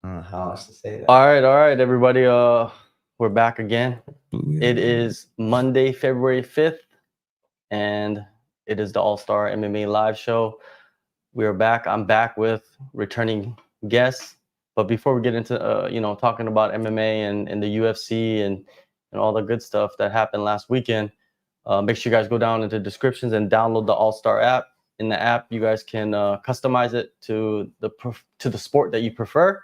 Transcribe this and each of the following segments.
I don't know how else to say that. All right, everybody. We're back again. It is Monday, February 5th, and it is the AllStar MMA live show. We are back. I'm back with returning guests. But before we get into talking about MMA and the UFC and all the good stuff that happened last weekend, make sure you guys go down into the descriptions and download the AllStar app. In the app, you guys can customize it to the sport that you prefer.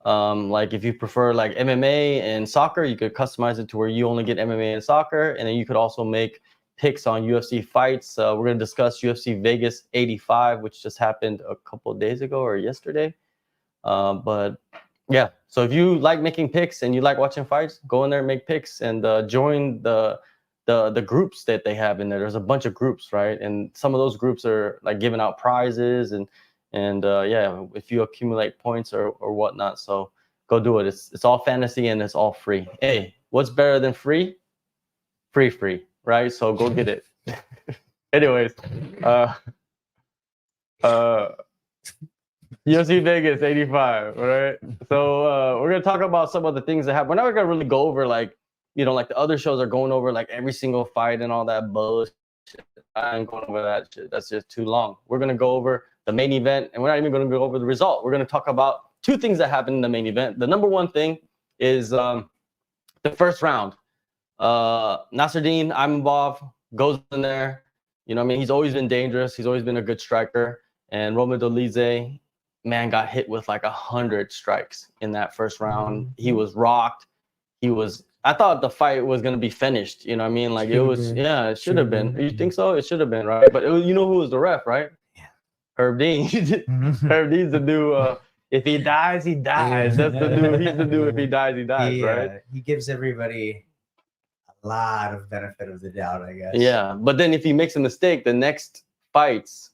Like if you prefer like MMA and soccer, you could customize it to where you only get MMA and soccer, and then you could also make picks on UFC fights. We're going to discuss UFC Vegas 85, which just happened a couple of days ago or yesterday. But yeah, so if you like making picks and you like watching fights, go in there and make picks and join the groups that they have in there. There's a bunch of groups, right? And some of those groups are like giving out prizes and yeah, if you accumulate points or whatnot. So go do it. It's all fantasy and it's all free. Hey, what's better than free? Free, right? So go get it. Anyways, UFC Vegas 85, right? So we're gonna talk about some of the things that happen. We're not gonna really go over like like the other shows are going over like every single fight and all that bullshit. I ain't going over that shit. That's just too long. We're gonna go over the main event, and we're not even gonna go over the result. We're gonna talk about two things that happened in the main event. The number one thing is the first round. Nasruddin Imavov goes in there. You know what I mean? He's always been dangerous. He's always been a good striker. And Roman Dolidze, man, got hit with like 100 strikes in that first round. He was rocked. I thought the fight was going to be finished. You know what I mean? Like it should have been. You think so? It should have been, right? But you know who was the ref, right? Yeah. Herb Dean. Herb Dean's the new, if he dies, he dies. That's the new, he's the new, if he dies, he dies, right? He gives everybody a lot of benefit of the doubt, I guess. Yeah, but then if he makes a mistake, the next fights,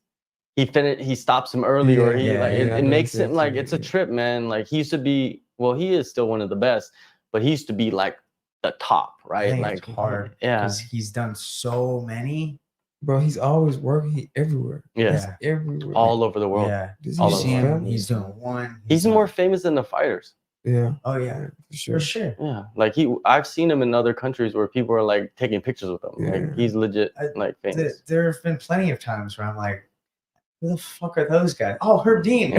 he stops him early, or it makes him like it's a trip, man. Like he used to be, well, he is still one of the best, but he used to be like the top, right? Like it's hard, because he's done so many. Bro, he's always working everywhere. Yeah, everywhere, all over the world. Yeah, all you see him. He's doing one. He's more famous than the fighters. Yeah. Oh yeah, for sure. Yeah, like I've seen him in other countries where people are like taking pictures with him. Yeah. Like he's legit like famous. There have been plenty of times where I'm like, who the fuck are those guys? Oh, Herb Dean.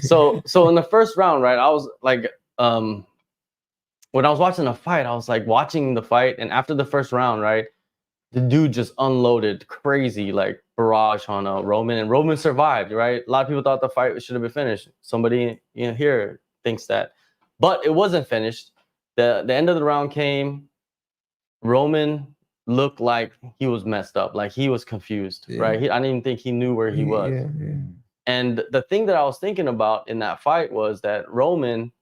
So in the first round, right, I was like, when I was watching the fight, I was like watching the fight, and after the first round, right, the dude just unloaded crazy like barrage on Roman, and Roman survived, right? A lot of people thought the fight should have been finished. Somebody here thinks that, but it wasn't finished. The end of the round came. Roman looked like he was messed up, like he was confused, right? I didn't even think he knew where he was. And the thing that I was thinking about in that fight was that Roman,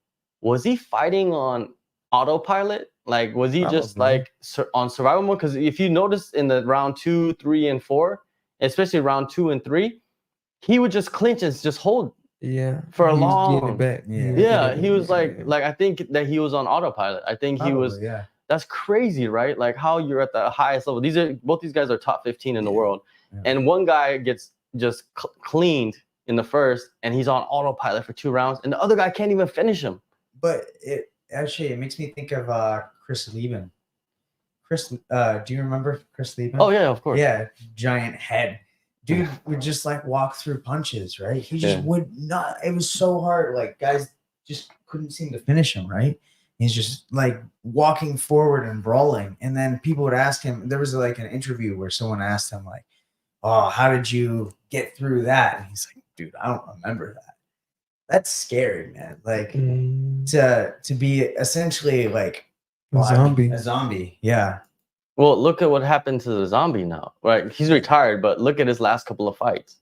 was he fighting on autopilot? Like, was he just like on survival mode? Because if you notice in the round 2, 3, and 4, especially round 2 and 3, he would just clinch and just hold for a long. He was like I think that he was on autopilot. I think he was. That's crazy, right? Like how you're at the highest level. Both these guys are top 15 in the world, and one guy gets just cleaned in the first, and he's on autopilot for 2 rounds, and the other guy can't even finish him. But it makes me think of Chris Lieben. Do you remember Chris Lieben? Oh yeah, of course. Yeah, giant head. Dude would just like walk through punches, right? He just would not. It was so hard. Like guys just couldn't seem to finish him, right? He's just like walking forward and brawling. And then people would ask him, there was like an interview where someone asked him like, oh, how did you get through that? And he's like, dude, I don't remember that. That's scary, man. Like to be essentially like a zombie. A zombie. Yeah. Well, look at what happened to the zombie now, right? He's retired, but look at his last couple of fights.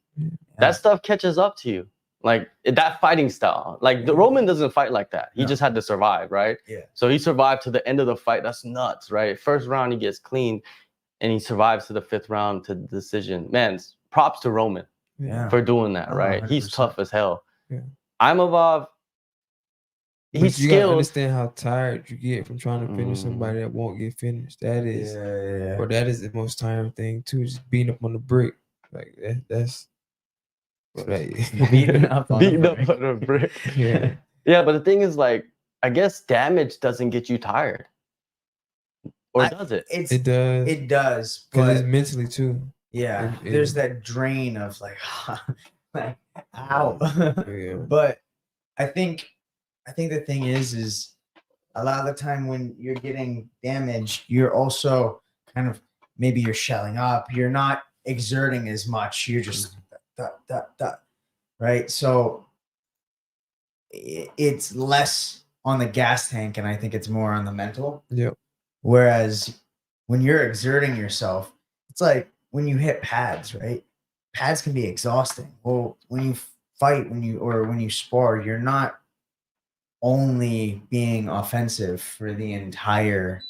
That stuff catches up to you. Like that fighting style, like the Roman doesn't fight like that. He just had to survive, right? Yeah. So he survived to the end of the fight. That's nuts, right? First round he gets cleaned, and he survives to the 5th round to the decision. Man, props to Roman for doing that, right? 100%. He's tough as hell. Imavov, he's skilled. You gotta understand how tired you get from trying to finish somebody that won't get finished. That is, or that is the most tiring thing too. Just beating up on the brick, like that's But like, Beating up on Beating a up brick. on a brick. yeah, Yeah, but the thing is, like, I guess damage doesn't get you tired, or does it? it does. It does, Because it's but mentally too. yeah, it- there's that drain of like, like ow. Yeah. But I think the thing is a lot of the time when you're getting damaged, you're also kind of maybe you're shelling up. You're not exerting as much. You're just right. So it's less on the gas tank, and I think it's more on the mental. Yep. Whereas when you're exerting yourself, it's like when you hit pads, right? Pads can be exhausting. Well, when you fight, when you spar, you're not only being offensive for the entire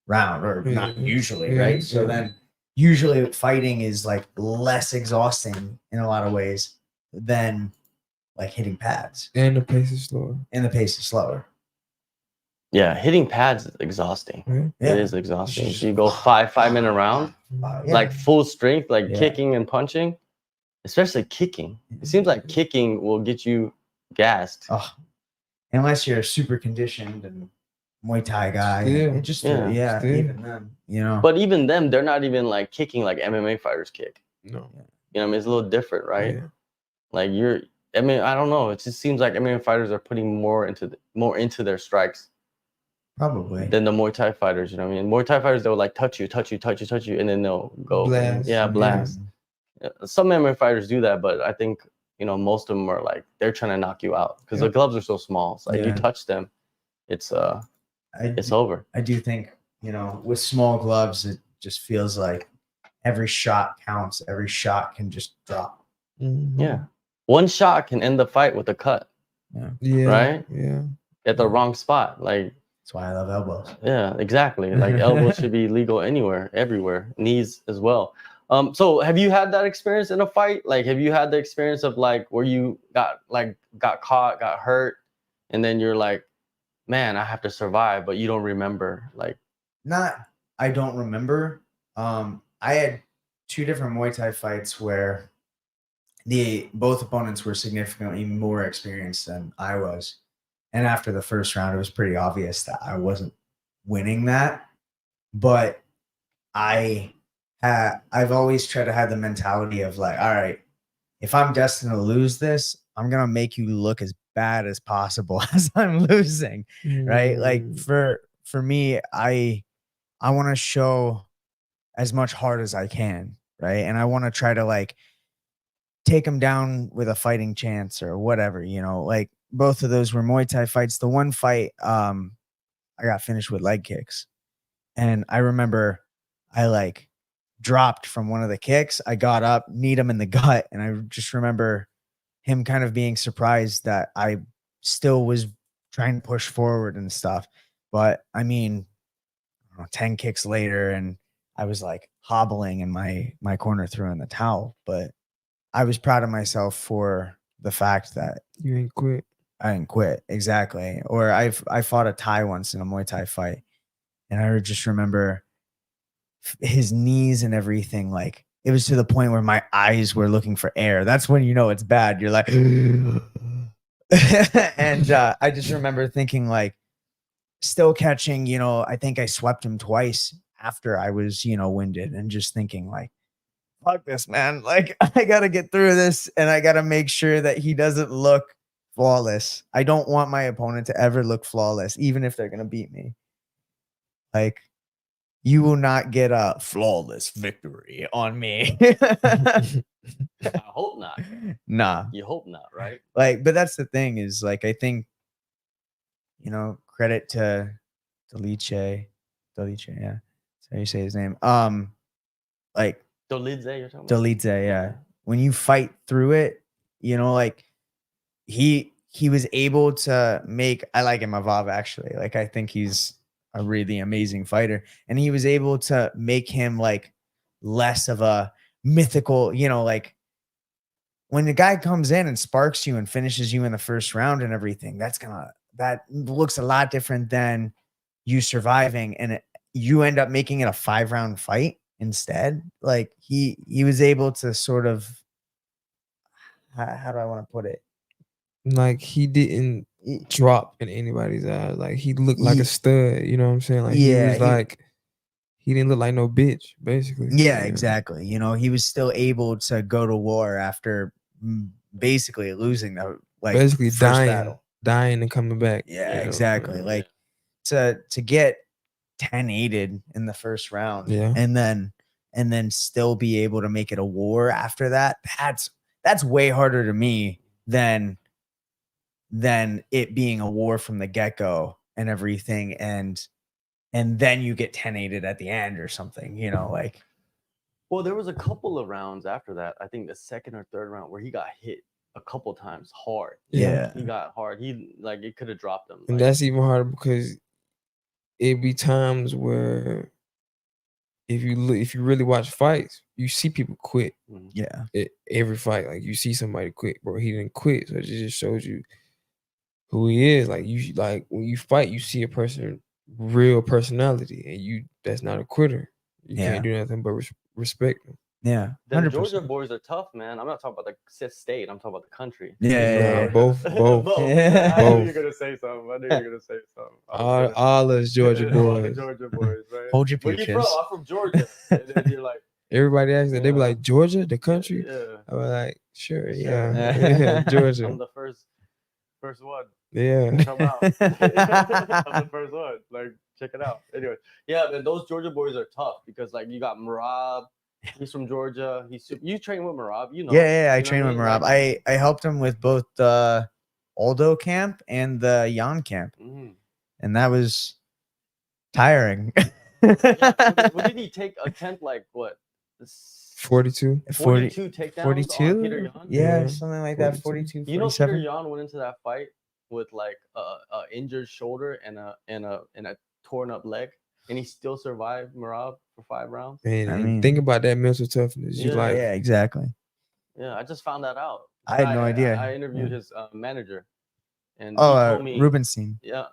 round, or not usually, Yeah, right? So yeah. then usually fighting is like less exhausting in a lot of ways than like hitting pads, And the pace is slower. and the pace is slower. Yeah, hitting pads is exhausting. Right? Yeah. It is exhausting. So you go 5-minute round, Yeah. like full strength, like Yeah. kicking and punching, especially kicking. It seems like kicking will get you gassed. Oh, unless you're super conditioned and Muay Thai guy, Still. it just Yeah, still. even then, you know. But even them, they're not even like kicking like MMA fighters kick. No. You know what I mean? It's a little different, right? Yeah. Like I mean, I don't know. It just seems like MMA fighters are putting more into their strikes Probably. than the Muay Thai fighters. You know what I mean? Muay Thai fighters, they'll like touch you, and then they'll go Blast. Yeah, blast. Yeah, some MMA fighters do that, but I think most of them are like they're trying to knock you out because the gloves are so small. It's like you touch them, it's over. I do think, with small gloves, it just feels like every shot counts. Every shot can just drop. Mhm. Yeah, one shot can end the fight with a cut. Yeah. Right? Yeah. At the wrong spot. Like, that's why I love elbows. Yeah, exactly. Like elbows should be legal anywhere, everywhere. Knees as well. So have you had that experience in a fight? Like, have you had the experience of like where you got caught, got hurt, and then you're like, man, I have to survive, but you don't remember? Like, I don't remember. I had 2 different Muay Thai fights where both opponents were significantly more experienced than I was. And after the first round, it was pretty obvious that I wasn't winning that. But I've always tried to have the mentality of like, all right, if I'm destined to lose this, I'm going to make you look as bad as possible as I'm losing. Right. Like for me, I want to show as much heart as I can. Right. And I want to try to like take him down with a fighting chance or whatever, like both of those were Muay Thai fights. The one fight, I got finished with leg kicks, and I remember I like dropped from one of the kicks. I got up, kneed him in the gut. And I just remember him kind of being surprised that I still was trying to push forward and stuff. But I mean, 10 kicks later, and I was like hobbling, and my corner threw in the towel. But I was proud of myself for the fact that you ain't quit. I didn't quit. Exactly. Or I fought a Thai once in a Muay Thai fight, and I just remember his knees and everything. Like, it was to the point where my eyes were looking for air. That's when it's bad. You're like, and I just remember thinking like, still catching. I think I swept him twice after I was winded, and just thinking like, fuck this, man. Like, I gotta get through this, and I gotta make sure that he doesn't look flawless. I don't want my opponent to ever look flawless, even if they're gonna beat me. Like, you will not get a flawless victory on me. I hope not. Nah. You hope not, right? Like, but that's the thing is like, I think, credit to Dolice, yeah. That's how you say his name. Like, Dolidze, you're talking about? Dolice, yeah. When you fight through it, like he was able to make, I like him Avav actually. Like, I think he's a really amazing fighter, and he was able to make him like less of a mythical, like when the guy comes in and sparks you and finishes you in the first round and everything, that looks a lot different than you surviving, and you end up making it a 5-round fight instead. Like, he was able to sort of, how do I want to put it? Like he didn't drop in anybody's eyes. Like he looked like a stud. You know what I'm saying? Like he was like he didn't look like no bitch, basically. Yeah, exactly. You know, he was still able to go to war after basically losing the basically first battle. dying and coming back. Yeah, exactly. Like to get 10-8'd in the first round, and then still be able to make it a war after that. That's way harder to me than it being a war from the get-go and everything, and then you get 10-8'd at the end or something, you know, like. Well, there was a couple of rounds after that. I think the second or third round where he got hit a couple times hard. Yeah. He got hard. He like it could have dropped him. And that's even harder because it'd be times where if you really watch fights, you see people quit. Yeah. Every fight, like you see somebody quit, bro. He didn't quit, so it just shows you who he is. Like when you fight, you see a person real personality, and that's not a quitter. You can't do nothing but respect them. Yeah, the Georgia boys are tough, man. I'm not talking about the state. I'm talking about the country. Both. I knew you're gonna say something. All us Georgia boys. Georgia boys, right? Hold your Where you from? I'm from Georgia. And then you're like, everybody asks that. They be like, Georgia, the country. Yeah. I was like, sure, yeah, Georgia. I'm the first one. Yeah. Come out. I'm the first one. Like, check it out. Anyway, yeah, man, those Georgia boys are tough because like you got Marab. He's from Georgia. You train with Marab, you know. Yeah, I train with Marab. I helped him with both the Aldo camp and the Hyon camp, and that was tiring. What did he attempt like what? 42 takedowns 42? Peter Hyon? Yeah, something like 42. That. 42. You know, 47? Peter Hyon went into that fight with like a injured shoulder and a torn up leg, and he still survived Marab for 5 rounds. Man, I mean, think about that mental toughness. Yeah, exactly. Yeah, I just found that out. I had no idea. I interviewed his manager, and he told me, Rubenstein. Yeah,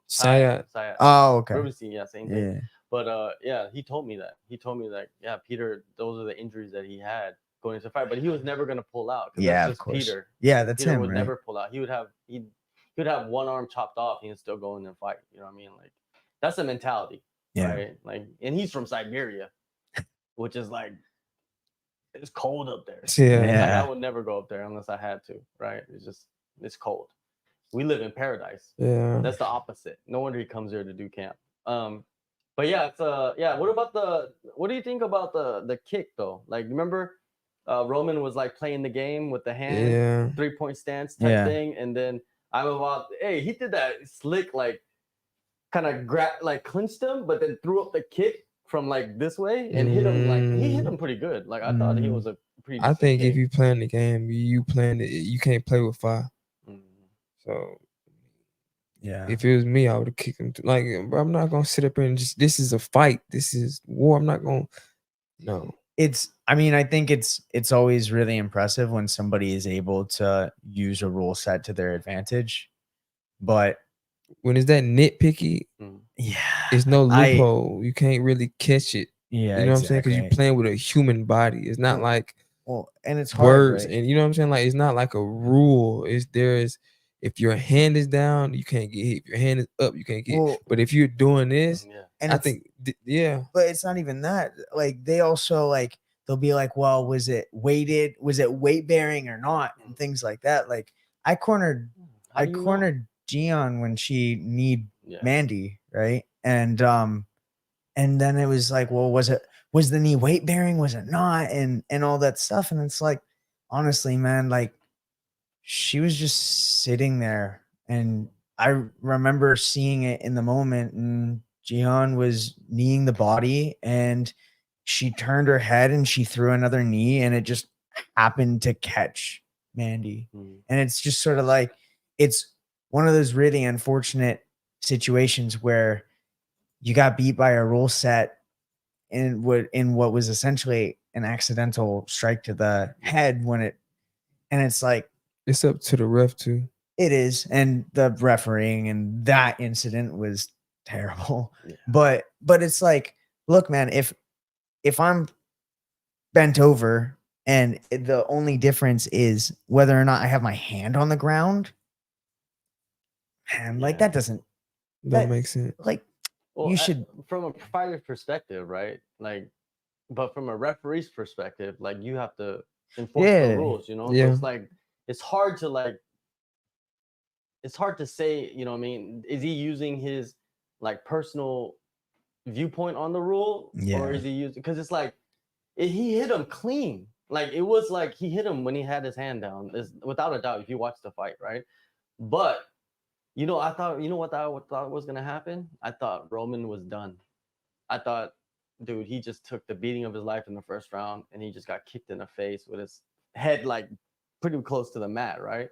Sayat. Oh, okay. Rubenstein, yeah, same thing. Yeah. But yeah, he told me that. Yeah, Peter, those are the injuries that he had going into the fight, but he was never gonna pull out. Yeah, that's of course. Peter. Yeah, that's Peter him. would right? never pull out. He would have one arm chopped off. He would still go in and fight. You know what I mean? Like that's the mentality. Yeah. Right. Like, and he's from Siberia, which is like it's cold up there. Yeah. Like, I would never go up there unless I had to. Right. It's cold. We live in paradise. Yeah. That's the opposite. No wonder he comes here to do camp. But yeah, it's what do you think about the kick though? Like, remember Roman was like playing the game with the hand, 3-point stance type thing, and then he did that slick like kind of clinched him, but then threw up the kick from like this way and hit him. Like he hit him pretty good. Like I thought he was a pretty. I think if you playing the game, you playing it. You can't play with fire. So. Yeah. If it was me, I would have kicked him. Like, bro, I'm not gonna sit up here and this is a fight. This is war. I'm not gonna. No. I think it's always really impressive when somebody is able to use a rule set to their advantage, but when it's that nitpicky, it's no loophole. You can't really catch it. Yeah, you know what I'm saying? Because you're playing with a human body. It's not like and it's words, hard, right? and you know what I'm saying. Like it's not like a rule. If your hand is down, you can't get hit. If your hand is up, you can't get hit. But if you're doing this, and I think, But it's not even that. Like, they also, like, they'll be like, well, was it weighted? Was it weight bearing or not? And things like that. Like, I cornered Hyon when she kneed Mandy, right? And then it was like, well, was the knee weight bearing? Was it not? And all that stuff. And it's like, honestly, man, like, she was just sitting there, and I remember seeing it in the moment, and Hyon was kneeing the body, and she turned her head and she threw another knee, and it just happened to catch Mandy. And it's just sort of like, it's one of those really unfortunate situations where you got beat by a rule set in what was essentially an accidental strike to the head and it's like, it's up to the ref too. It is, and the refereeing and that incident was terrible. Yeah. But it's like, look, man, if I'm bent over And the only difference is whether or not I have my hand on the ground. Man, like that doesn't That makes sense. like Well, you should. from a fighter's perspective, right? Like, but from a referee's perspective, like you have to enforce the rules, you know. Yeah. So it's like it's hard to say, you know what I mean? Is he using his like personal viewpoint on the rule, or is he using, because it's like he hit him clean. Like it was like he hit him when he had his hand down. It's, without a doubt, if you watch the fight, right? But I thought, what I thought was gonna happen? I thought Roman was done. I thought, dude, he just took the beating of his life in the first round, and he just got kicked in the face with his head like pretty close to the mat, right?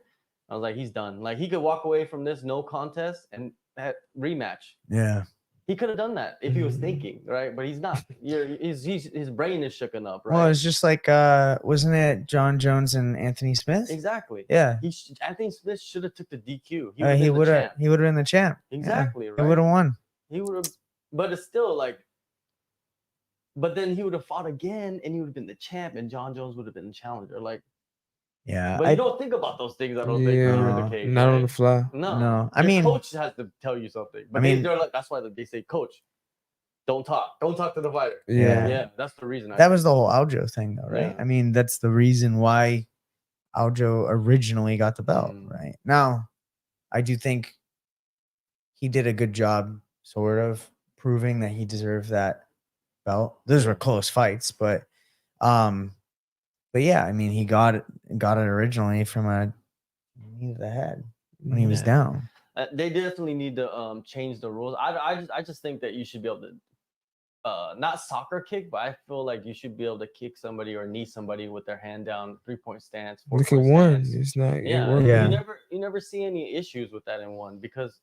I was like, he's done. Like he could walk away from this no contest and that rematch. Yeah. He could have done that if he was thinking, right? But he's not. His brain is shooken up, right? Well, it's just like wasn't it John Jones and Anthony Smith? Exactly. Yeah. Anthony Smith should have took the DQ. He would have been the champ. Exactly, right? He would have won. He would have, but it's still like, but then he would have fought again and he would have been the champ and John Jones would have been the challenger. Like, yeah. But you don't think about those things, I don't think, when you're in the cage. Not on the fly. No. I mean, coach has to tell you something. But they're like, that's why they say, coach, don't talk. Don't talk to the fighter. Yeah, that's the reason. That was the whole Aljo thing, though, right? Yeah. I mean, that's the reason why Aljo originally got the belt, right? Now, I do think he did a good job, sort of proving that he deserved that belt. Those were close fights, but yeah, I mean, he got it originally from a knee to the head when he was down. They definitely need to change the rules. I just think that you should be able to not soccer kick, but I feel like you should be able to kick somebody or knee somebody with their hand down, 3-point stance. Look at one. It's not. You never see any issues with that in one because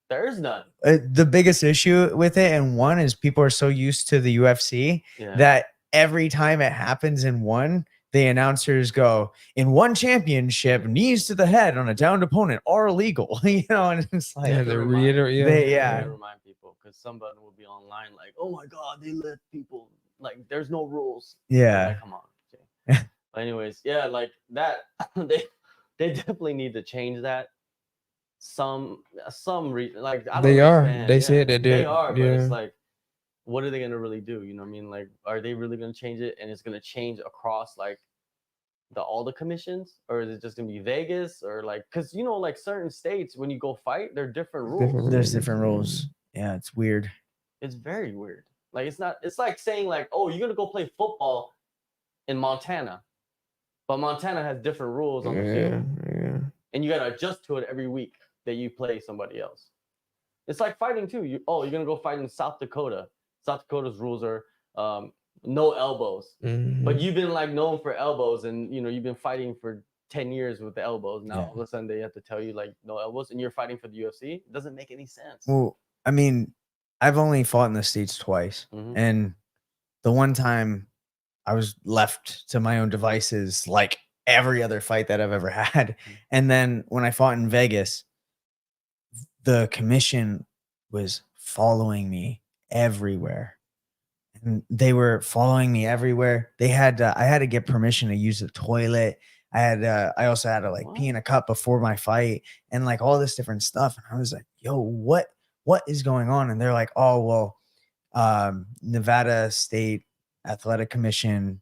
there is none. The biggest issue with it in one is people are so used to the UFC that every time it happens in one, the announcers go, in one championship, knees to the head on a downed opponent are illegal. And it's like they reiterate. They remind people because somebody will be online like, oh my god, they let people like there's no rules. Like, come on. Okay. But anyways, like that they definitely need to change that. Some reason like I don't they understand. are. They said that they are, but it's like, what are they gonna really do? You know what I mean? Like, are they really gonna change it? And it's gonna change across like all the commissions, or is it just gonna be Vegas, or like, because like certain states when you go fight, there are different rules. There's different rules. Yeah, it's weird. It's very weird. Like it's not. It's like saying like, oh, you're gonna go play football in Montana, but Montana has different rules on the field, and you gotta adjust to it every week that you play somebody else. It's like fighting too. You're gonna go fight in South Dakota. South Dakota's rules are no elbows, but you've been like known for elbows, and you've been fighting for 10 years with the elbows. Now all of a sudden they have to tell you like no elbows, and you're fighting for the UFC. It doesn't make any sense. Well, I mean, I've only fought in the States twice, and the one time I was left to my own devices, like every other fight that I've ever had, and then when I fought in Vegas, the commission was following me everywhere, and they were following me everywhere. They had I had to get permission to use the toilet. I also had to like pee in a cup before my fight, and like all this different stuff. And I was like, yo, what is going on? And they're like, oh, well, Nevada State Athletic Commission,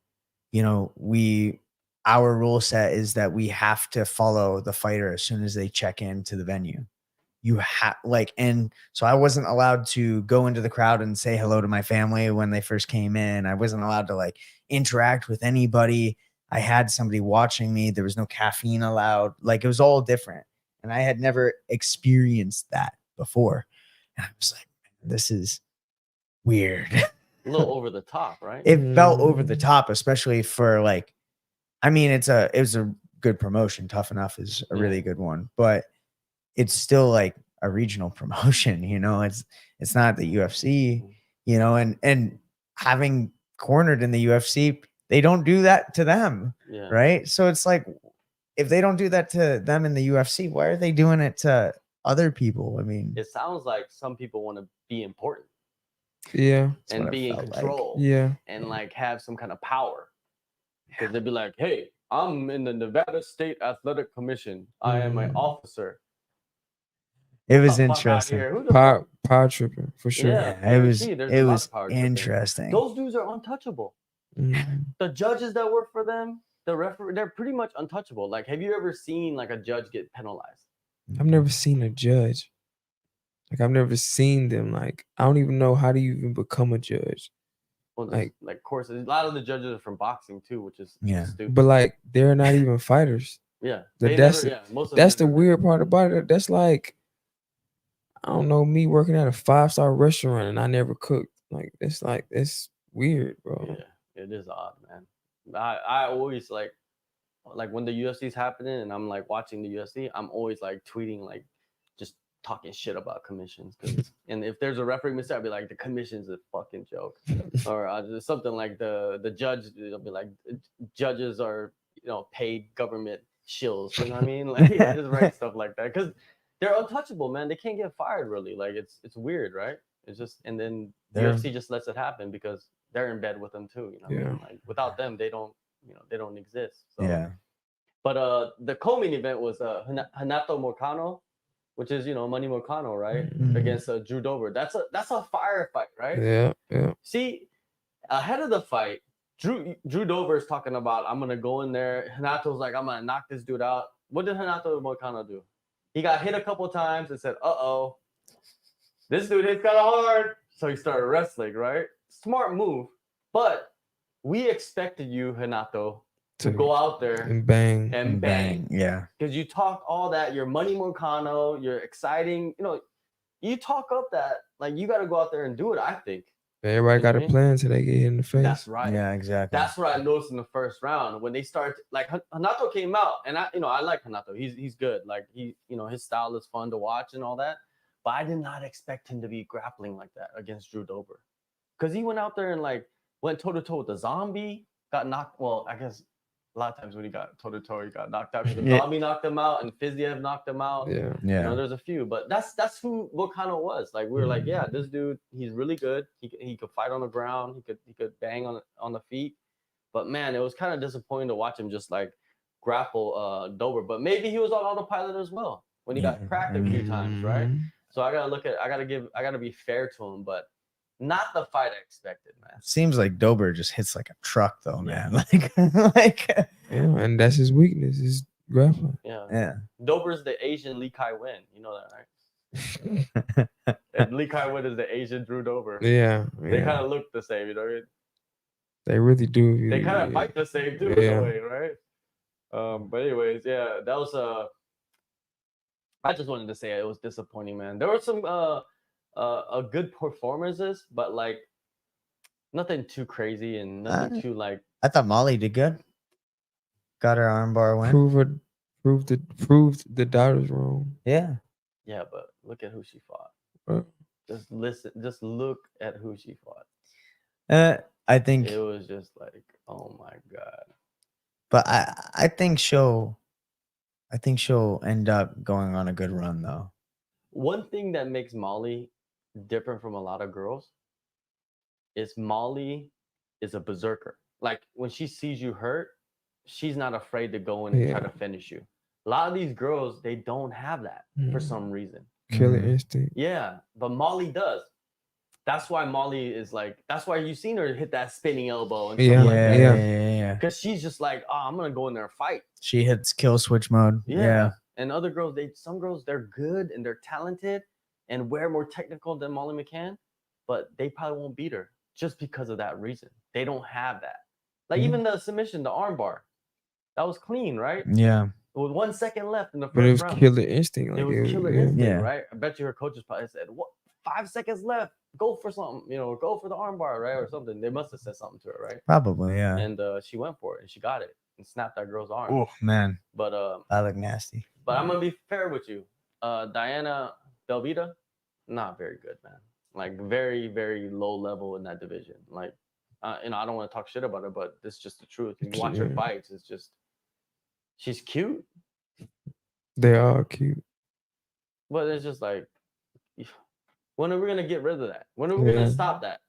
our rule set is that we have to follow the fighter as soon as they check into the venue. You have and so I wasn't allowed to go into the crowd and say hello to my family when they first came in. I wasn't allowed to like interact with anybody. I had somebody watching me. There was no caffeine allowed. Like it was all different. And I had never experienced that before. And I was like, this is weird. A little over the top, right? It felt over the top, especially for like, I mean, it was a good promotion. Tough Enough is a really good one, but it's still like a regional promotion, it's not the UFC, and having cornered in the UFC, they don't do that to them. Right. So it's like, if they don't do that to them in the UFC, why are they doing it to other people? I mean, it sounds like some people want to be important. Yeah. And be in control. Like. Yeah. And like have some kind of power. because they'd be like, "Hey, I'm in the Nevada State Athletic Commission. I am an officer." It was Get the fuck out interesting. here. Who the fuck? Power tripping for sure. Yeah, It you was see, there's it a lot was of power tripping. interesting. Those dudes are untouchable. Mhm. The judges that work for them, the referee, they're pretty much untouchable. Like, have you ever seen like a judge get penalized? I've never seen a judge. Like I've never seen them. Like I don't even know how do you even become a judge. Well, like courses. A lot of the judges are from boxing too, which is stupid. But like they're not even fighters. Yeah, That's most of that's them the never- weird part about it. That's like I don't know, me working at a 5-star restaurant and I never cooked. Like it's weird, bro. Yeah, it is odd, man. I always like when the UFC is happening and I'm like watching the UFC, I'm always like tweeting like just talking shit about commissions. And if there's a referee mistake, I'll be like, the commission's a fucking joke, or something like the judge. It'll be like, judges are paid government shills. You know what I mean? Like just write stuff like that because they're untouchable, man. They can't get fired really. Like it's weird, right? It's just, and then UFC just lets it happen because they're in bed with them too. You know what I mean? Like without them, they don't exist. So. Yeah. But the co-main event was Hanato Moicano, which is Manny Moicano, right, against Drew Dober. That's a fire fight, right? Yeah. See, ahead of the fight, Drew Dober is talking about, I'm gonna go in there. Hanato's like, I'm gonna knock this dude out. What did Hanato Moicano do? He got hit a couple times and said, "Uh-oh, this dude hits kind of hard." So he started wrestling, right? Smart move, but we expected you, Hanato, to go out there and bang. Yeah. Because you talk all that, you're Money Moicano, you're exciting. You talk up that, like, you got to go out there and do it, I think. Everybody got a plan until they get hit in the face. That's right. Yeah, exactly. That's what I noticed in the first round when they start, like, Hanato came out, and I like Hanato. He's good. Like, his style is fun to watch and all that. But I did not expect him to be grappling like that against Drew Dober. Because he went out there and, like, went toe-to-toe with the zombie, got knocked. Well, I guess a lot of times when he got toe-to-toe, he got knocked out. The zombie knocked him out, and Fiziev knocked him out. Yeah. There's a few. But that's who Moicano was. Like, we were like, yeah, this dude, he's really good. He could fight on the ground. He could bang on the feet. But, man, it was kind of disappointing to watch him just, like, grapple Dober. But maybe he was on autopilot as well when he got cracked a few times, right? So I gotta be fair to him, but not the fight I expected, man. Seems like Dober just hits like a truck, though, man. And that's his weakness, is grappling. Yeah. Dober's the Asian Lee Kai-Wen. You know that, right? And Lee Kai-Wen is the Asian Drew Dober. Yeah. They kind of look the same, you know what I mean? They really do. They kind of fight the same too, in a way, right? But anyways, yeah, that was I just wanted to say it was disappointing, man. There were some good performances, but like nothing too crazy and nothing too like. I thought Molly did good. Got her armbar win. Proved the doubters wrong. Yeah. Yeah, but look at who she fought. What? Just look at who she fought. I think it was just like, oh my god. But I think she'll end up going on a good run, though. One thing that makes Molly different from a lot of girls is Molly is a berserker. Like, when she sees you hurt, she's not afraid to go in and try to finish you. A lot of these girls, they don't have that for some reason. Killer instinct. Yeah, but Molly does. That's why Molly is like, that's why you've seen her hit that spinning elbow and stuff like that. Yeah. Because she's just like, oh, I'm going to go in there and fight. She hits kill switch mode. Yeah. And other girls, some girls, they're good and they're talented and way more technical than Molly McCann, but they probably won't beat her just because of that reason. They don't have that. Like, even the submission, the armbar, that was clean, right? Yeah. With 1 second left in the first round. But it was round. killer instinct. Like, it was killer instinct, right? I bet you her coaches probably said, what, 5 seconds left? Go for something, go for the armbar, right? Or something. They must have said something to her, right? Probably, yeah. And she went for it and she got it and snapped that girl's arm. Oh, man. But that looked nasty. But I'm gonna be fair with you. Diana Belvita, not very good, man. Like, very, very low level in that division. Like, I don't want to talk shit about her, but this is just the truth. You watch her fights, it's just, she's cute. They are cute. But it's just like, when are we gonna get rid of that? When are we gonna stop that?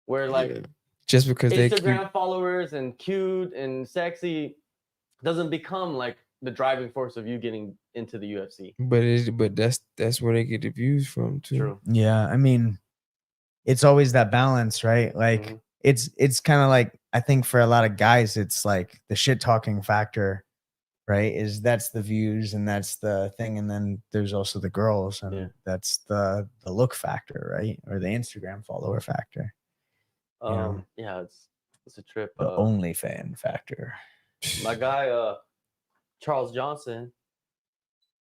Where, like, just because they Instagram followers and cute and sexy doesn't become like the driving force of you getting into the UFC. but that's where they get the views from too. True. Yeah, I mean, it's always that balance, right? Like it's kind of like, I think for a lot of guys, it's like the shit talking factor, right? That's the views and that's the thing. And then there's also the girls, and that's the look factor, right? Or the Instagram follower factor. Yeah, it's a trip. The only fan factor. My guy, Charles Johnson,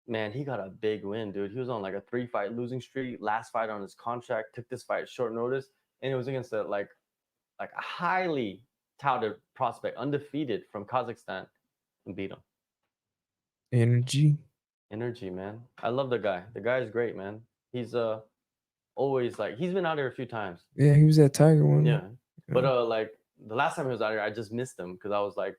man, he got a big win, dude. He was on like a 3-fight losing streak. Last fight on his contract, took this fight short notice, and it was against a like a highly touted prospect, undefeated from Kazakhstan, and beat him. Energy, man. I love the guy. The guy is great, man. He's always like, he's been out here a few times. Yeah, he was at Tiger one. Yeah, but like the last time he was out here, I just missed him because I was like,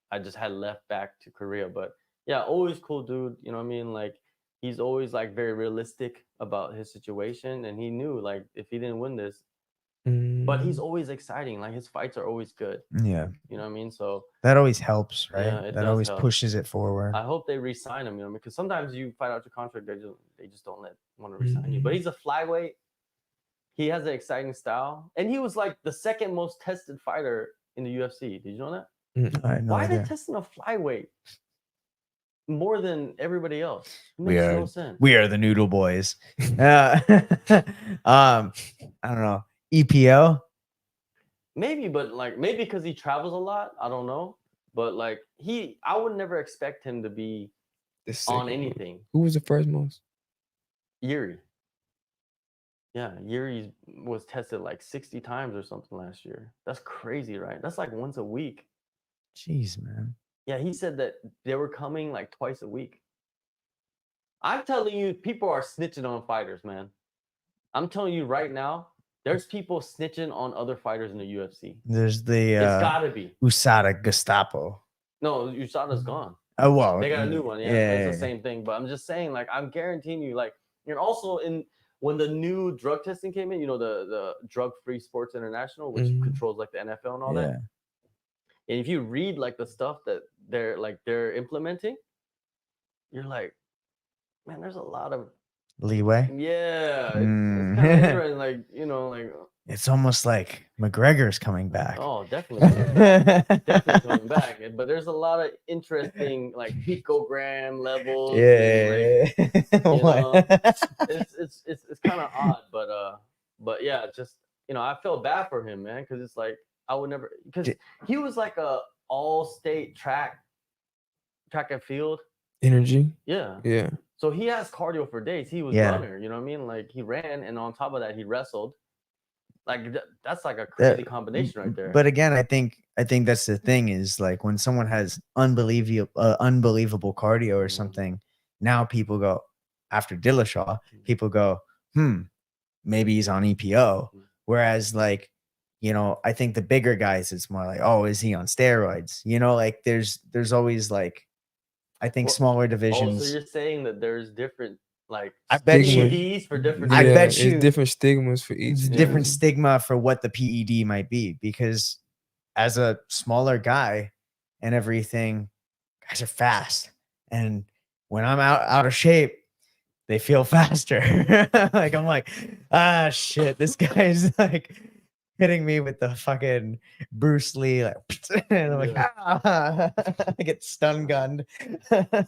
I just had left back to Korea. But yeah, always cool dude. You know what I mean? Like, he's always like very realistic about his situation, and he knew like if he didn't win this, but he's always exciting. Like, his fights are always good. Yeah, you know what I mean. So that always helps, right? Yeah, that always pushes it forward. I hope they re-sign him, because sometimes you fight out your contract, they just don't want to re-sign you. But he's a flyweight. He has an exciting style, and he was like the second most tested fighter in the UFC. Did you know that? Why are they testing a flyweight more than everybody else? It makes no sense. We are the Noodle Boys. I don't know. EPO? Maybe, but like maybe because he travels a lot. I don't know. But like I would never expect him to be on anything. Who was the first most? Yuri. Yeah, Yuri was tested like 60 times or something last year. That's crazy, right? That's like once a week. Jeez, man. Yeah, he said that they were coming like twice a week. I'm telling you, people are snitching on fighters, man. I'm telling you right now, there's people snitching on other fighters in the UFC. There's the it's gotta be USADA Gestapo. No, USADA's gone. Oh well, they got a new one. Yeah, it's the same thing. But I'm just saying, like, I'm guaranteeing you, like, and also when the new drug testing came in, the Drug-Free Sports International, which controls like the NFL and all that. And if you read like the stuff that they're implementing, you're like, man, there's a lot of leeway. Yeah, it's kind of interesting. Like, it's almost like McGregor's coming back. Oh, definitely, definitely coming back. But there's a lot of interesting like picogram levels. Yeah, it's kind of odd, but yeah, just I feel bad for him, man, because it's like I would never, because he was like a all-state track and field energy. Yeah. So he has cardio for days. He was a runner, you know what I mean? Like, he ran, and on top of that, he wrestled. Like, that's like a crazy combination right there. But again, I think that's the thing, is like when someone has unbelievable cardio or something, now people go, after Dillashaw, people go, maybe he's on EPO. Whereas like, I think the bigger guys, it's more like, oh, is he on steroids? Like there's always like, I think smaller divisions. Oh, so you're saying that there's different, like, I bet PEDs for different. I bet you it's different stigmas for each. It's different stigma for what the PED might be, because as a smaller guy and everything, guys are fast, and when I'm out of shape, they feel faster. Like, I'm like, shit, this guy's like hitting me with the fucking Bruce Lee, like, and I'm like, I get stun gunned. Yeah,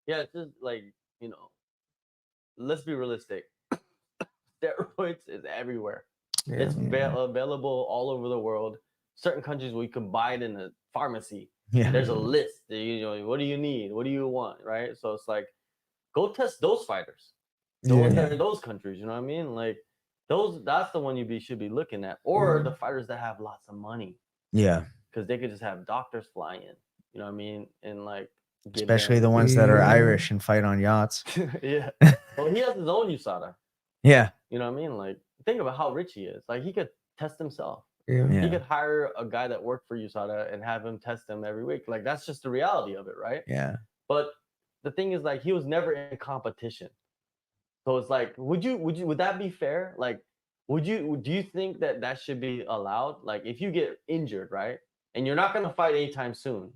it's just like, let's be realistic. Steroids is everywhere. It's available all over the world. Certain countries where you can buy it in a pharmacy. Yeah. There's a list. What do you need? What do you want? Right? So it's like, go test those fighters. The ones that are in those countries. You know what I mean? Like, that's the one you should be looking at. Or the fighters that have lots of money. Yeah. Because they could just have doctors fly in. You know what I mean? And like, especially the ones that are Irish and fight on yachts. Yeah. Well, he has his own USADA. Yeah. You know what I mean? Like, think about how rich he is. Like, he could test himself. Yeah. He could hire a guy that worked for USADA and have him test him every week. Like, that's just the reality of it, right? Yeah. But the thing is, like, he was never in competition. So it's like, would that be fair? Like, do you think that that should be allowed? Like if you get injured, right, and you're not gonna fight anytime soon,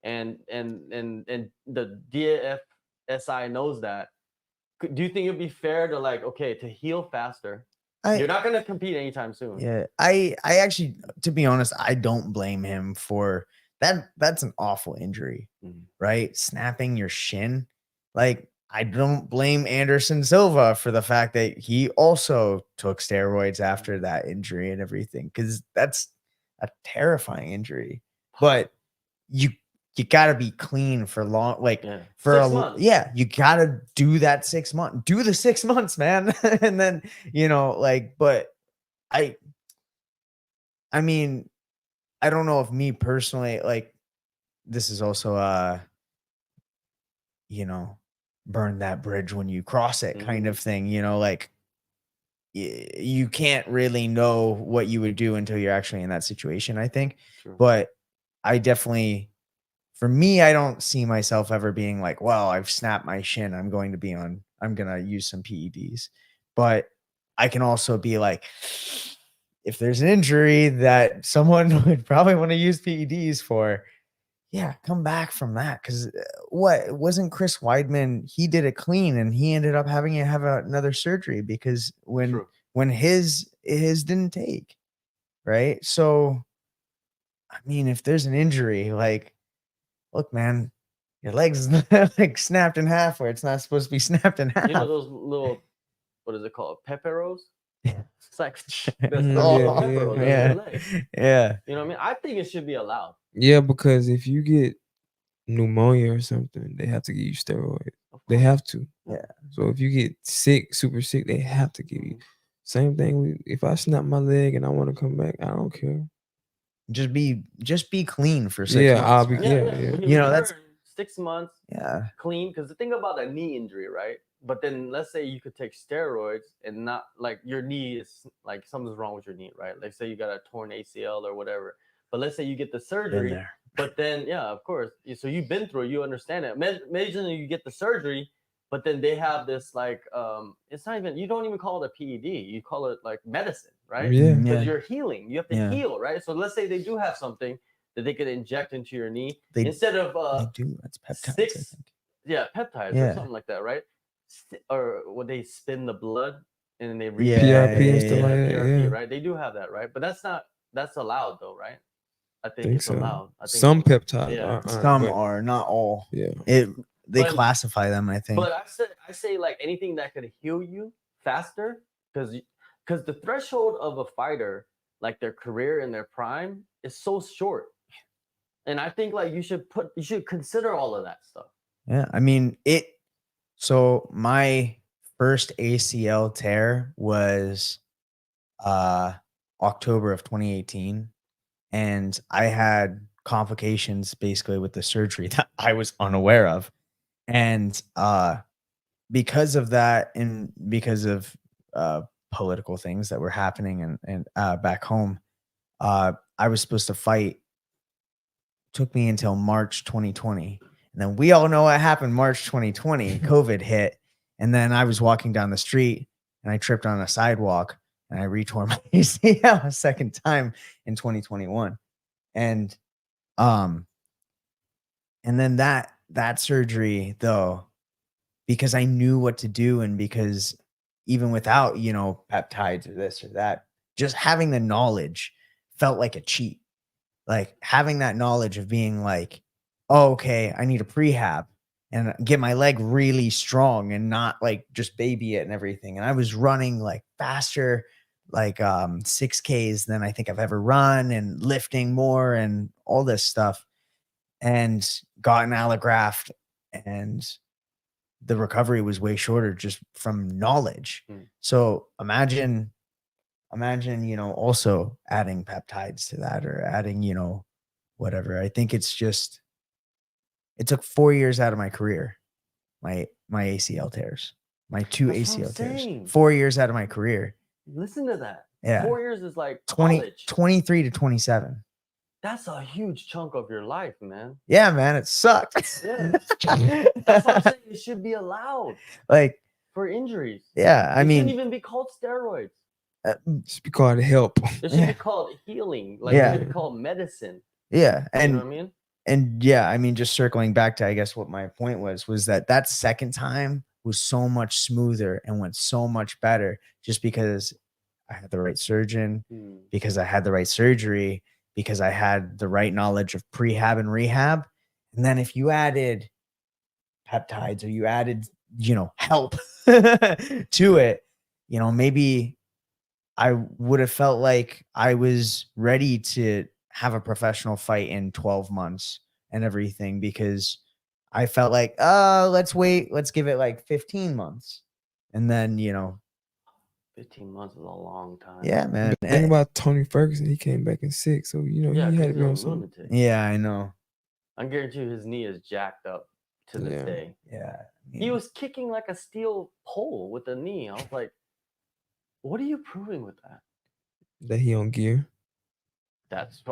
and the DFSI knows that, do you think it'd be fair to like, okay, to heal faster? You're not gonna compete anytime soon. Yeah, I actually, to be honest, I don't blame him for that. That's an awful injury, right? Snapping your shin. Like, I don't blame Anderson Silva for the fact that he also took steroids after that injury and everything, because that's a terrifying injury. But you got to be clean for long, like for 6 months. you got to do that 6 months, do the 6 months, man. And then, like, but I mean, I don't know if me personally, like, this is also burn that bridge when you cross it kind of thing, like you can't really know what you would do until you're actually in that situation, I think. True. But I definitely, for me, I don't see myself ever being like, well, I've snapped my shin, I'm going to use some PEDs. But I can also be like, if there's an injury that someone would probably want to use PEDs for, yeah, come back from that. Because what wasn't Chris Weidman? He did it clean, and he ended up having to have another surgery because when his didn't take, right? So, I mean, if there's an injury, like, look, man, your legs like snapped in half where it's not supposed to be snapped in half. You know those little, what is it called? Peperos? Yeah. It's like yeah. You know what I mean? I think it should be allowed. Yeah, because if you get pneumonia or something, they have to give you steroids. They have to. Yeah. So if you get sick, super sick, they have to give you. Same thing. If I snap my leg and I want to come back, I don't care. Just be clean for 6 months. I'll be yeah. That's 6 months. Yeah. Clean, because the thing about a knee injury, right? But then let's say you could take steroids and not like your knee is like something's wrong with your knee, right? Like say you got a torn ACL or whatever. But let's say you get the surgery, but then of course. So you've been through it, you understand it. Imagine you get the surgery, but then they have this like it's not even, you don't even call it a PED, you call it like medicine, right? Because you're healing, you have to heal, right? So let's say they do have something that they could inject into your knee instead of they do. That's peptides. Peptides or something like that, right? Or when they spin the blood and then they PRP and stuff like that, PRP, right? They do have that, right? But that's allowed though, right? I think it's so. allowed. I think some peptides some are, not all. Yeah. They classify them, I think. But I say like anything that could heal you faster, because the threshold of a fighter, like their career and their prime, is so short. And I think like you should consider all of that stuff. Yeah, I mean so my first ACL tear was October of 2018, and I had complications basically with the surgery that I was unaware of. And because of that, and because of political things that were happening and back home, I was supposed to fight. Took me until March 2020. And then we all know what happened March 2020. COVID hit. And then I was walking down the street and I tripped on a sidewalk and I retore my ACL a second time in 2021. And then that surgery, though, because I knew what to do, and because even without, peptides or this or that, just having the knowledge felt like a cheat. Like having that knowledge of being like, oh, okay, I need a prehab and get my leg really strong and not like just baby it and everything. And I was running like faster, like 6Ks than I think I've ever run, and lifting more and all this stuff, and got an allograft, and the recovery was way shorter just from knowledge. So imagine, also adding peptides to that, or adding, whatever. I think it took 4 years out of my career, my ACL tears, my two ACL tears, 4 years out of my career. Listen to that. Yeah. 4 years is like 23 to 27. That's a huge chunk of your life, man. Yeah, man, it sucked. Yeah. That's what I'm saying. It should be allowed. Like, for injuries. Yeah, I mean, shouldn't even be called steroids. It should be called help. It should be called healing. Like it should be called medicine. Yeah, and you know what I mean? And yeah, I mean, just circling back to, I guess, what my point was that second time was so much smoother and went so much better just because I had the right surgeon, because I had the right surgery, because I had the right knowledge of prehab and rehab. And then if you added peptides or you added, help to it, maybe I would have felt like I was ready to have a professional fight in 12 months and everything, because I felt like, let's wait, let's give it like 15 months. And then, 15 months is a long time. Yeah, man. But think about Tony Ferguson. He came back in 6. So, he had to be on something. Lunatic. Yeah, I know. I guarantee you his knee is jacked up to this day. Yeah. He was kicking like a steel pole with the knee. I was like, what are you proving with that? That he on gear. That's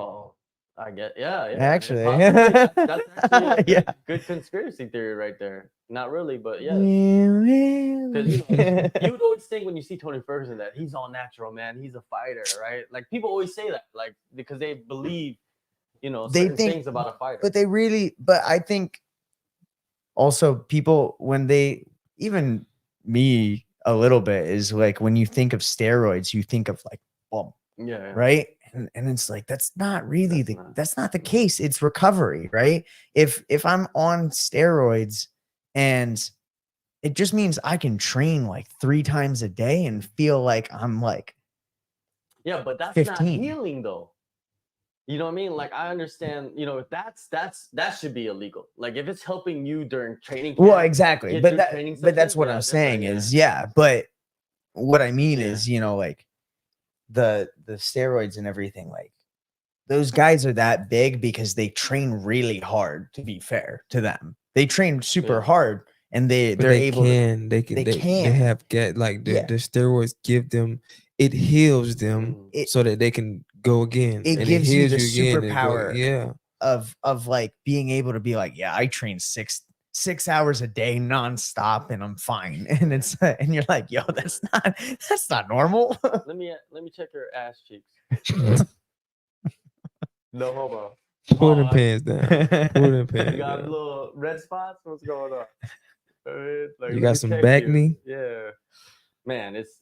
I get, yeah. Actually, that's actually a good conspiracy theory right there. Not really, but yeah. Because you would always think when you see Tony Ferguson that he's all natural, man. He's a fighter, right? Like people always say that, like because they believe, certain things about a fighter. But I think also people, when they, even me a little bit, is like when you think of steroids, you think of like boom, right? And it's like that's not really that's not the case. It's recovery, right? If I'm on steroids and it just means I can train like 3 times a day and feel like I'm like but that's 15. not healing though. You know what I mean? Like I understand, if that should be illegal. Like if it's helping you during training camp, well, exactly. But that's what I'm saying is but what I mean is, like the steroids and everything, like those guys are that big because they train really hard, to be fair to them. They train super hard and they have the steroids give them, it heals them so that they can go again. It gives you the superpower of like being able to be like, I train 6 hours a day nonstop and I'm fine. And it's and you're like, yo, that's not normal. Let me check your ass cheeks. No homo. Pull them pants down. Pull them pants You got down. little red spots? What's going on? Like, you got some back knee? Yeah. Man, it's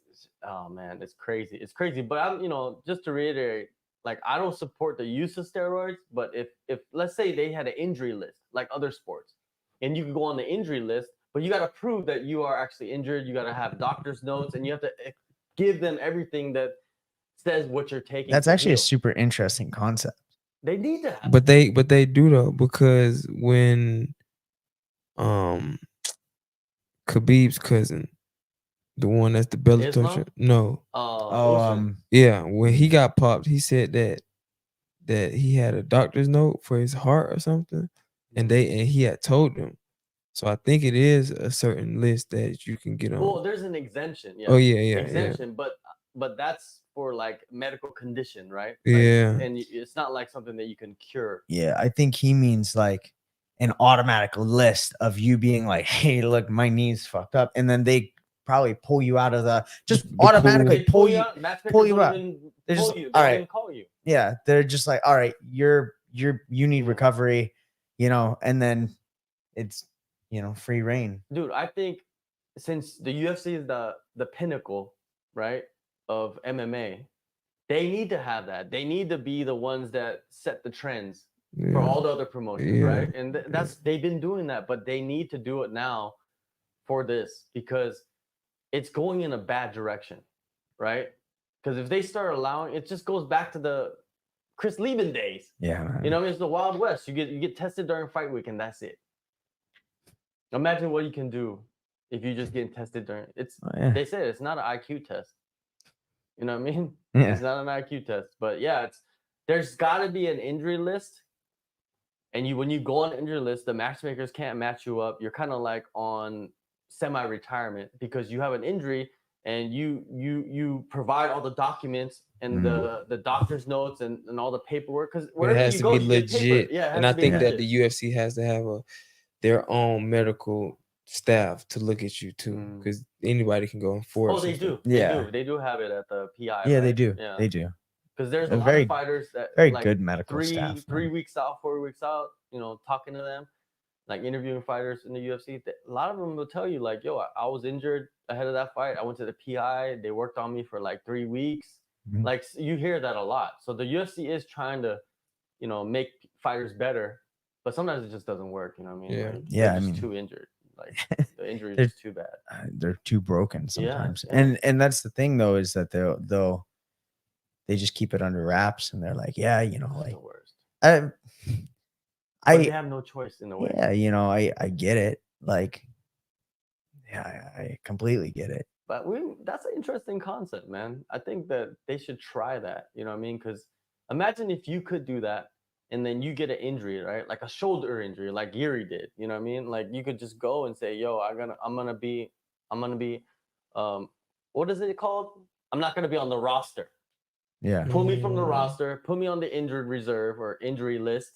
crazy. It's crazy. But I'm, just to reiterate, like I don't support the use of steroids, but if let's say they had an injury list like other sports, and you can go on the injury list, but you got to prove that you are actually injured. You got to have doctor's notes, and you have to give them everything that says what you're taking. That's actually a super interesting concept. They need to have but they do though, because when Khabib's cousin, the one that's the Bellator, when he got popped, he said that he had a doctor's note for his heart or something, and he had told them. So I think it is a certain list that you can get on. Well, there's an exemption. Yeah. Oh yeah. Exemption, but that's for like medical condition, right? And it's not like something that you can cure. Yeah, I think he means like an automatic list of you being like, hey, look, my knee's fucked up, and then they probably pull you out of the automatically pull you out. They're just all right. Call you. Yeah, they're just like, all right, you need recovery, and then it's free reign. Dude, I think since the UFC is the pinnacle, right, of MMA, they need to have that. They need to be the ones that set the trends for all the other promotions, right? And they've been doing that, but they need to do it now for this because it's going in a bad direction, right? Because if they start allowing, it just goes back to the Chris Lieben days. Yeah, man. It's the Wild West. You get tested during fight week, and that's it. Imagine what you can do if you just get tested during. They say it's not an IQ test. You know what I mean? Yeah. It's not an IQ test, but there's got to be an injury list. And when you go on an injury list, the matchmakers can't match you up. You're kind of like on semi-retirement because you have an injury and you provide all the documents and the doctor's notes and all the paperwork because it has to be legit. And I think that the UFC has to have their own medical staff to look at you too, because anybody can go and force. Oh, they do. Yeah. They do have it at the PI. Yeah, right? they do. Yeah. They do. Because there's A a lot very- of fighters that Very like good medical three staff. man. weeks out, 4 weeks out, you know, talking to them, like interviewing fighters in the UFC. A lot of them will tell you like, yo, I was injured ahead of that fight. I went to the PI. They worked on me for like 3 weeks. Mhm. Like you hear that a lot. So the UFC is trying to, you know, make fighters better, but sometimes it just doesn't work. You know what I mean? Yeah. Like, Yeah, they're I just mean- too injured. Like the injury They're- is just too bad. They're too broken sometimes. yeah. And that's the thing though, is that they just keep it under wraps and they're like, yeah, you know, It's like the worst. I But they have no choice in a way. yeah, you know, I get it. Like, yeah, I completely get it. But that's an interesting concept, man. I think that they should try that. You know what I mean? Because imagine if you could do that and then you get an injury, right? Like a shoulder injury, like Yuri did. You know what I mean? Like you could just go and say, yo, I'm gonna be what is it called? I'm not gonna be on the roster. Yeah. Pull me from the roster, put me on the injured reserve or injury list.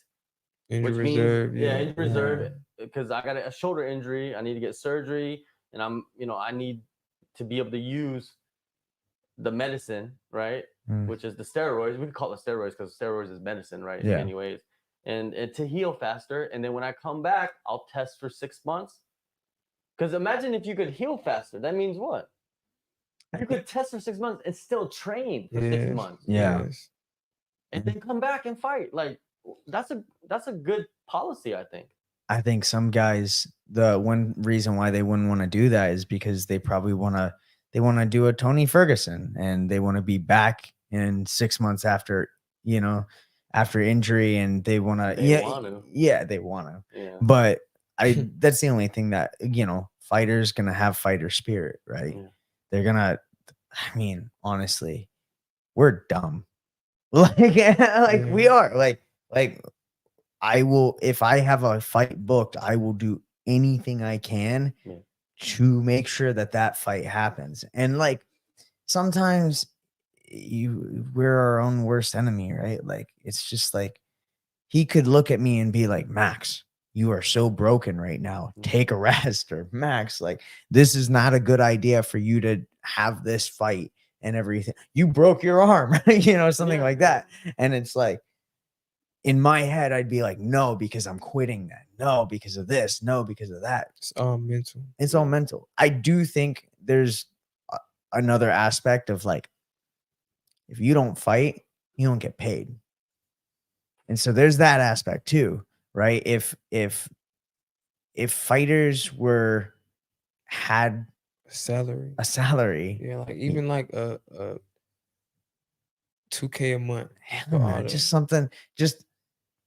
Injury Which reserve, means, injury Yeah. reserve, because I got a shoulder injury. I need to get surgery, and I need to be able to use the medicine, right? Mm. Which is the steroids. We can call it steroids because steroids is medicine, right? Yeah. Anyways, and to heal faster. And then when I come back, I'll test for 6 months. Because imagine if you could heal faster. That means what? You could test for 6 months and still train for 6 months. Yeah. Yes. And then come back and fight. Like that's a good policy, I think. I think some guys, the one reason why they wouldn't want to do that is because they probably want to do a Tony Ferguson and they want to be back in 6 months after, you know, after injury, and they want to, They want to. yeah, they want to. Yeah. But that's the only thing that, you know, fighters gonna have fighter spirit, right? Yeah. They're gonna, I mean, honestly, we're dumb. Like we are. Like I will, if I have a fight booked, I will do anything I can to make sure that fight happens. And like sometimes we're our own worst enemy, right? Like it's just like he could look at me and be like, Max, you are so broken right now. Take a rest. Or Max, like this is not a good idea for you to have this fight and everything. You broke your arm, you know, something like that. And it's like, in my head, I'd be like, no, because I'm quitting that. No, because of this. No, because of that. It's all mental. It's all mental. I do think there's another aspect of like, if you don't fight, you don't get paid. And so there's that aspect too, right? If fighters had a salary, yeah, like even like a $2K a month, hell no, just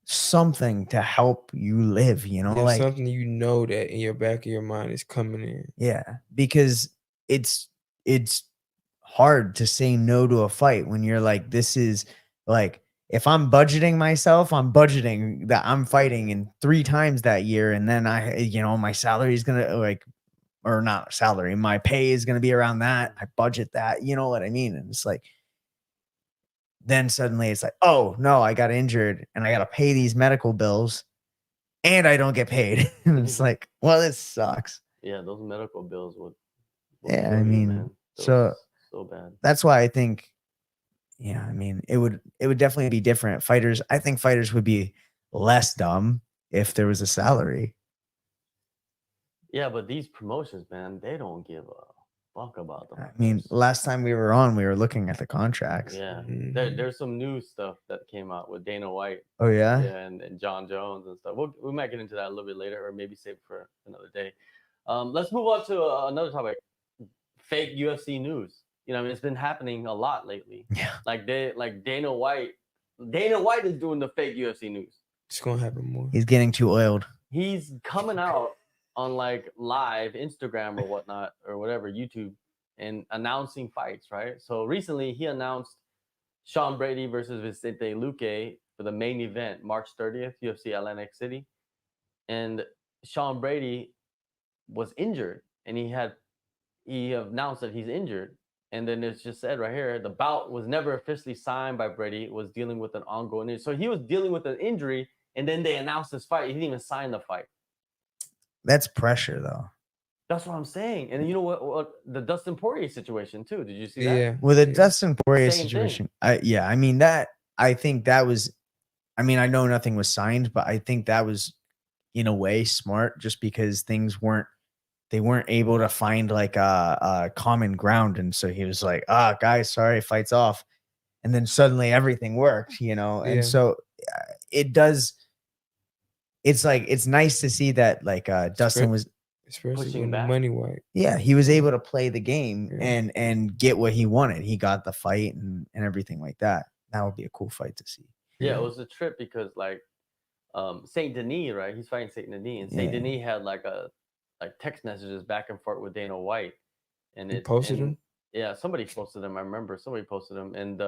something to help you live, you know, like something you know that in your back of your mind is coming in. Yeah, because it's hard to say no to a fight when you're like, this is like, if I'm budgeting myself, I'm budgeting that I'm fighting in 3 times that year, and then my salary is gonna or not salary, my pay is gonna be around that. I budget that, you know what I mean? And it's like, then suddenly it's like, oh no, I got injured and I gotta pay these medical bills and I don't get paid. And it's like, well, this sucks. Yeah, those medical bills would Yeah, kill I you, mean, man. so bad. that's why I think, yeah, I mean, it would definitely be different. I think fighters would be less dumb if there was a salary. Yeah, but these promotions, man, they don't give a fuck about them. I mean, last time we were on, we were looking at the contracts. Yeah, Mhm. there's some new stuff that came out with Dana White. Oh yeah. Yeah, and John Jones and stuff. We might get into that a little bit later, or maybe save it for another day. Let's move on to another topic: fake UFC news. You know, I mean, it's been happening a lot lately. Yeah. Like Dana White. Dana White is doing the fake UFC news. It's gonna happen more. He's getting too oiled. He's coming out on like live Instagram or whatnot or whatever, YouTube, and announcing fights, right? So recently he announced Sean Brady versus Vicente Luque for the main event, March 30th, UFC Atlantic City. And Sean Brady was injured, and he announced that he's injured. And then it's just said right here, the bout was never officially signed by Brady. It was dealing with an ongoing injury. So he was dealing with an injury, and then they announced this fight. He didn't even sign the fight. That's pressure, though. That's what I'm saying. And you know what the Dustin Poirier situation too. Did you see that? Yeah. With the yeah. Dustin Poirier Same situation, I mean that I think that was, I mean, I know nothing was signed, but I think that was in a way smart, just because they weren't able to find like a common ground, and so he was like, guys, sorry, fight's off, and then suddenly everything worked, and Yeah. so it does. It's like it's nice to see that like Dustin was, especially pushing when the back. money white. yeah, he was able to play the game Yeah. and get what he wanted. He got the fight and everything like that. That would be a cool fight to see. Yeah, it was a trip because like Saint Denis, right? He's fighting Saint Denis, and Saint Yeah. Denis had like text messages back and forth with Dana White, and He it posted and, them? Yeah, somebody posted them. I remember somebody posted them, and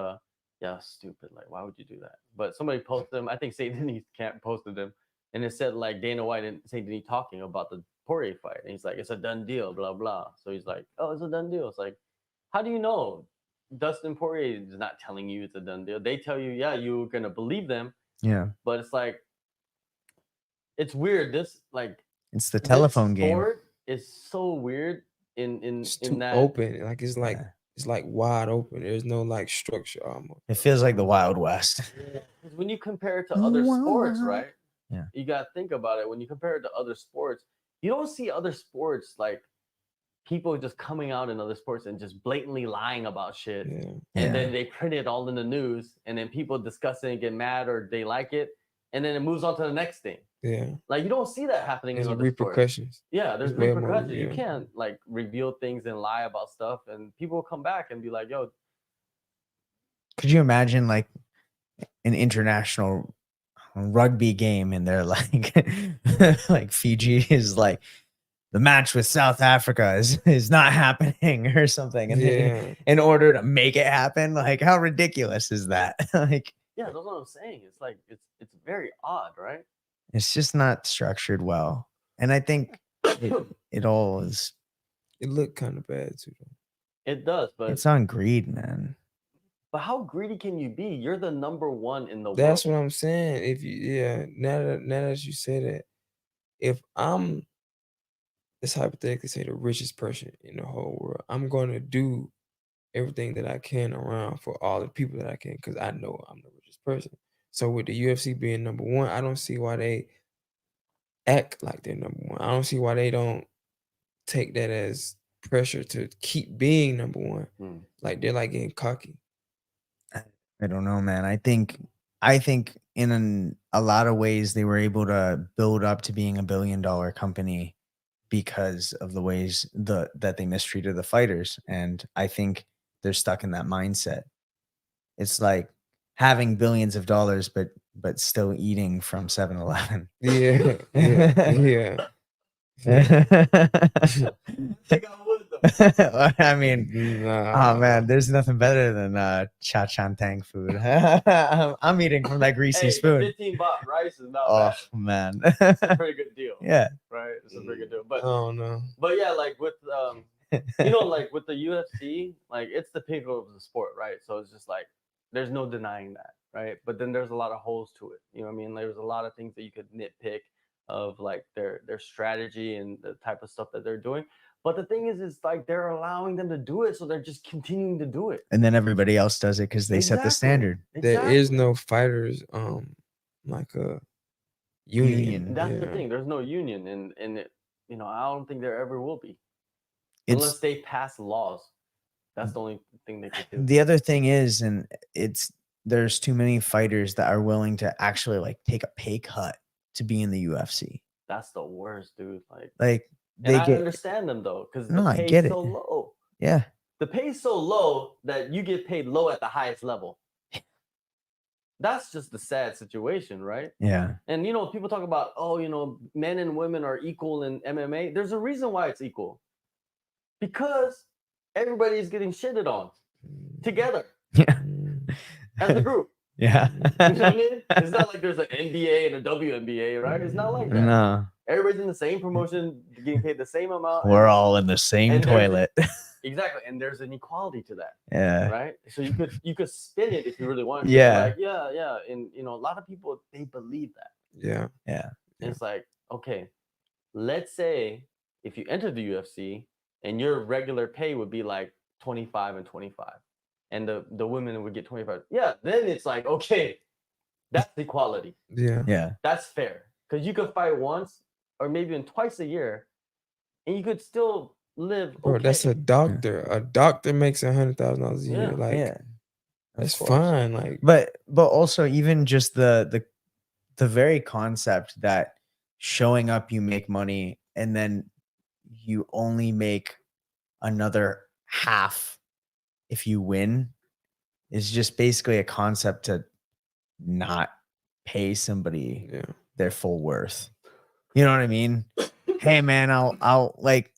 yeah, stupid. Like, why would you do that? But somebody posted them. I think Saint Denis can't posted them, and it said like Dana White and Saint Denis talking about the Poirier fight, and he's like, it's a done deal, blah blah. So he's like, oh, it's a done deal. It's like, how do you know? Dustin Poirier is not telling you it's a done deal. They tell you, yeah, you're gonna believe them, Yeah. but it's like, it's weird. This like It's the telephone game. sport is so weird It's in too that open. Like it's like Yeah. it's like wide open. There's no like structure almost. It feels like the Wild West. 'cause when you compare it to other sports, right? Yeah. You gotta think about it. When you compare it to other sports, you don't see other sports like people just coming out in other sports and just blatantly lying about shit. Yeah. And then they print it all in the news, and then people discuss it and get mad or they like it, and then it moves on to the next thing. Yeah. Like you don't see that happening There's in other sports. repercussions. Yeah, there's There's way more, repercussions. You yeah. can't like reveal things and lie about stuff, and people will come back and be like, "Yo, Could you imagine like an international rugby game and they're like like Fiji is like the match with South Africa is not happening or something, and Yeah. in order to make it happen, like how ridiculous is that? Like yeah, that's what I'm saying. It's like it's very odd, right?" it's just not structured well, and I think it all is, It looked kind of bad too. It does, but it's on greed, man. but how greedy can you be? You're the number one in the That's world. what I'm saying. If you now that you say that, if I'm, let's hypothetically say, the richest person in the whole world, I'm gonna do everything that I can around for all the people that I can, because I know I'm the richest person. So with the UFC being number one, I don't see why they act like they're number one. I don't see why they don't take that as pressure to keep being number one. Like they're like getting cocky. I don't know, man. I think in a lot of ways they were able to build up to being $1 billion company because of the ways that they mistreated the fighters, and I think they're stuck in that mindset. It's like having billions of dollars but still eating from 7-Eleven. Yeah, yeah. I mean, oh man, there's nothing better than Cha Chan Tang food. I'm eating from that greasy spoon. 15 baht rice is not Oh bad. man, It's a pretty good deal. Yeah, right. It's a pretty good deal. I But don't know. But yeah, like with like with the UFC, like it's the pinnacle of the sport, right? So it's just like there's no denying that, right? But then there's a lot of holes to it. You know what I mean? There's a lot of things that you could nitpick of like their strategy and the type of stuff that they're doing. But the thing is like they're allowing them to do it, so they're just continuing to do it. and then everybody else does it because they set the standard. There is no fighters like a union. That's the thing. There's no union, and it, I don't think there ever will be, unless they pass laws. That's the only thing they can do. The other thing is, and there's too many fighters that are willing to actually like take a pay cut to be in the UFC. That's the worst, dude. Like and I understand them though, because the pay is so low. Yeah. The pay is so low that you get paid low at the highest level. That's just the sad situation, right? Yeah. And people talk about, men and women are equal in MMA. There's a reason why it's equal. Because everybody's getting shitted on together. Yeah. As a group. Yeah. You know what I mean? It's not like there's an NBA and a WNBA, right? It's not like that. No. Everybody's in the same promotion, getting paid the same amount. We're all in the same toilet. Exactly. And there's an equality to that. Yeah. Right? So you could spin it if you really wanted to. Yeah. Like, yeah. And a lot of people, they believe that. Yeah. Yeah. And it's like, okay, let's say if you enter the UFC and your regular pay would be like 25 and 25, and the women would get 25. Yeah, then it's like, okay, that's equality. Yeah. That's fair. Because you could fight once or maybe even twice a year, and you could still live. Bro, okay. that's a doctor. A doctor makes $100,000 a year. Yeah. Like, Yeah. that's course. fine. Like, But also even just the very concept that showing up you make money and then you only make another half if you win is just basically a concept to not pay somebody yeah. their full worth. You know what I mean? Hey man, I'll like,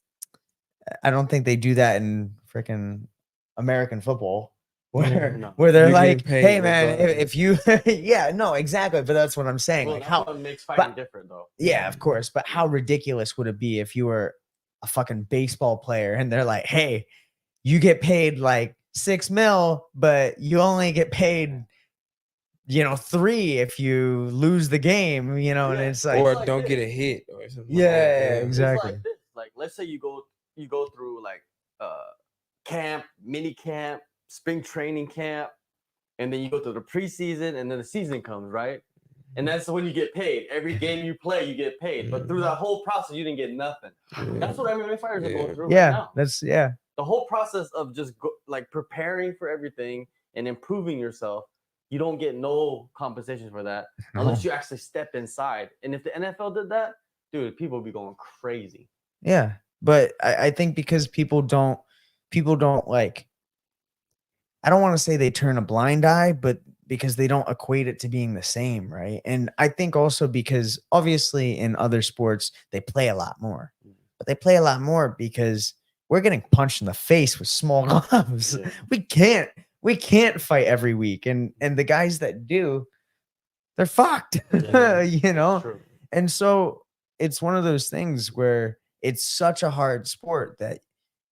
I don't think they do that in freaking American football. No. Where they're You're like, getting paid hey man, regardless. if you yeah, no, exactly. But that's what I'm saying. Well, Like that's how what makes fighting different, though. yeah, of course. But how ridiculous would it be if you were a fucking baseball player and they're like, hey, you get paid like $6 million, but you only get paid, you know, 3 if you lose the game, you know, and Yeah. it's like, Or like don't this. get a hit or something. yeah, like that. yeah, It's exactly. like this. Like, let's say you go through like camp, mini camp, spring training camp, and then you go through the preseason, and then the season comes, right? And that's when you get paid. Every game you play, you get paid. But through that whole process, you didn't get nothing. That's what MMA fighters are going through right Yeah, now. that's The whole process of just like preparing for everything and improving yourself, you don't get no compensation for that unless you actually step inside. And if the NFL did that, dude, people would be going crazy. Yeah, but I think because people don't like, I don't want to say they turn a blind eye, but because they don't equate it to being the same, right? And I think also because obviously in other sports they play a lot more, but they play a lot more because we're getting punched in the face with small gloves. Yeah. We can't fight every week, and the guys that do, they're fucked, Yeah, you know. true. And so it's one of those things where it's such a hard sport that,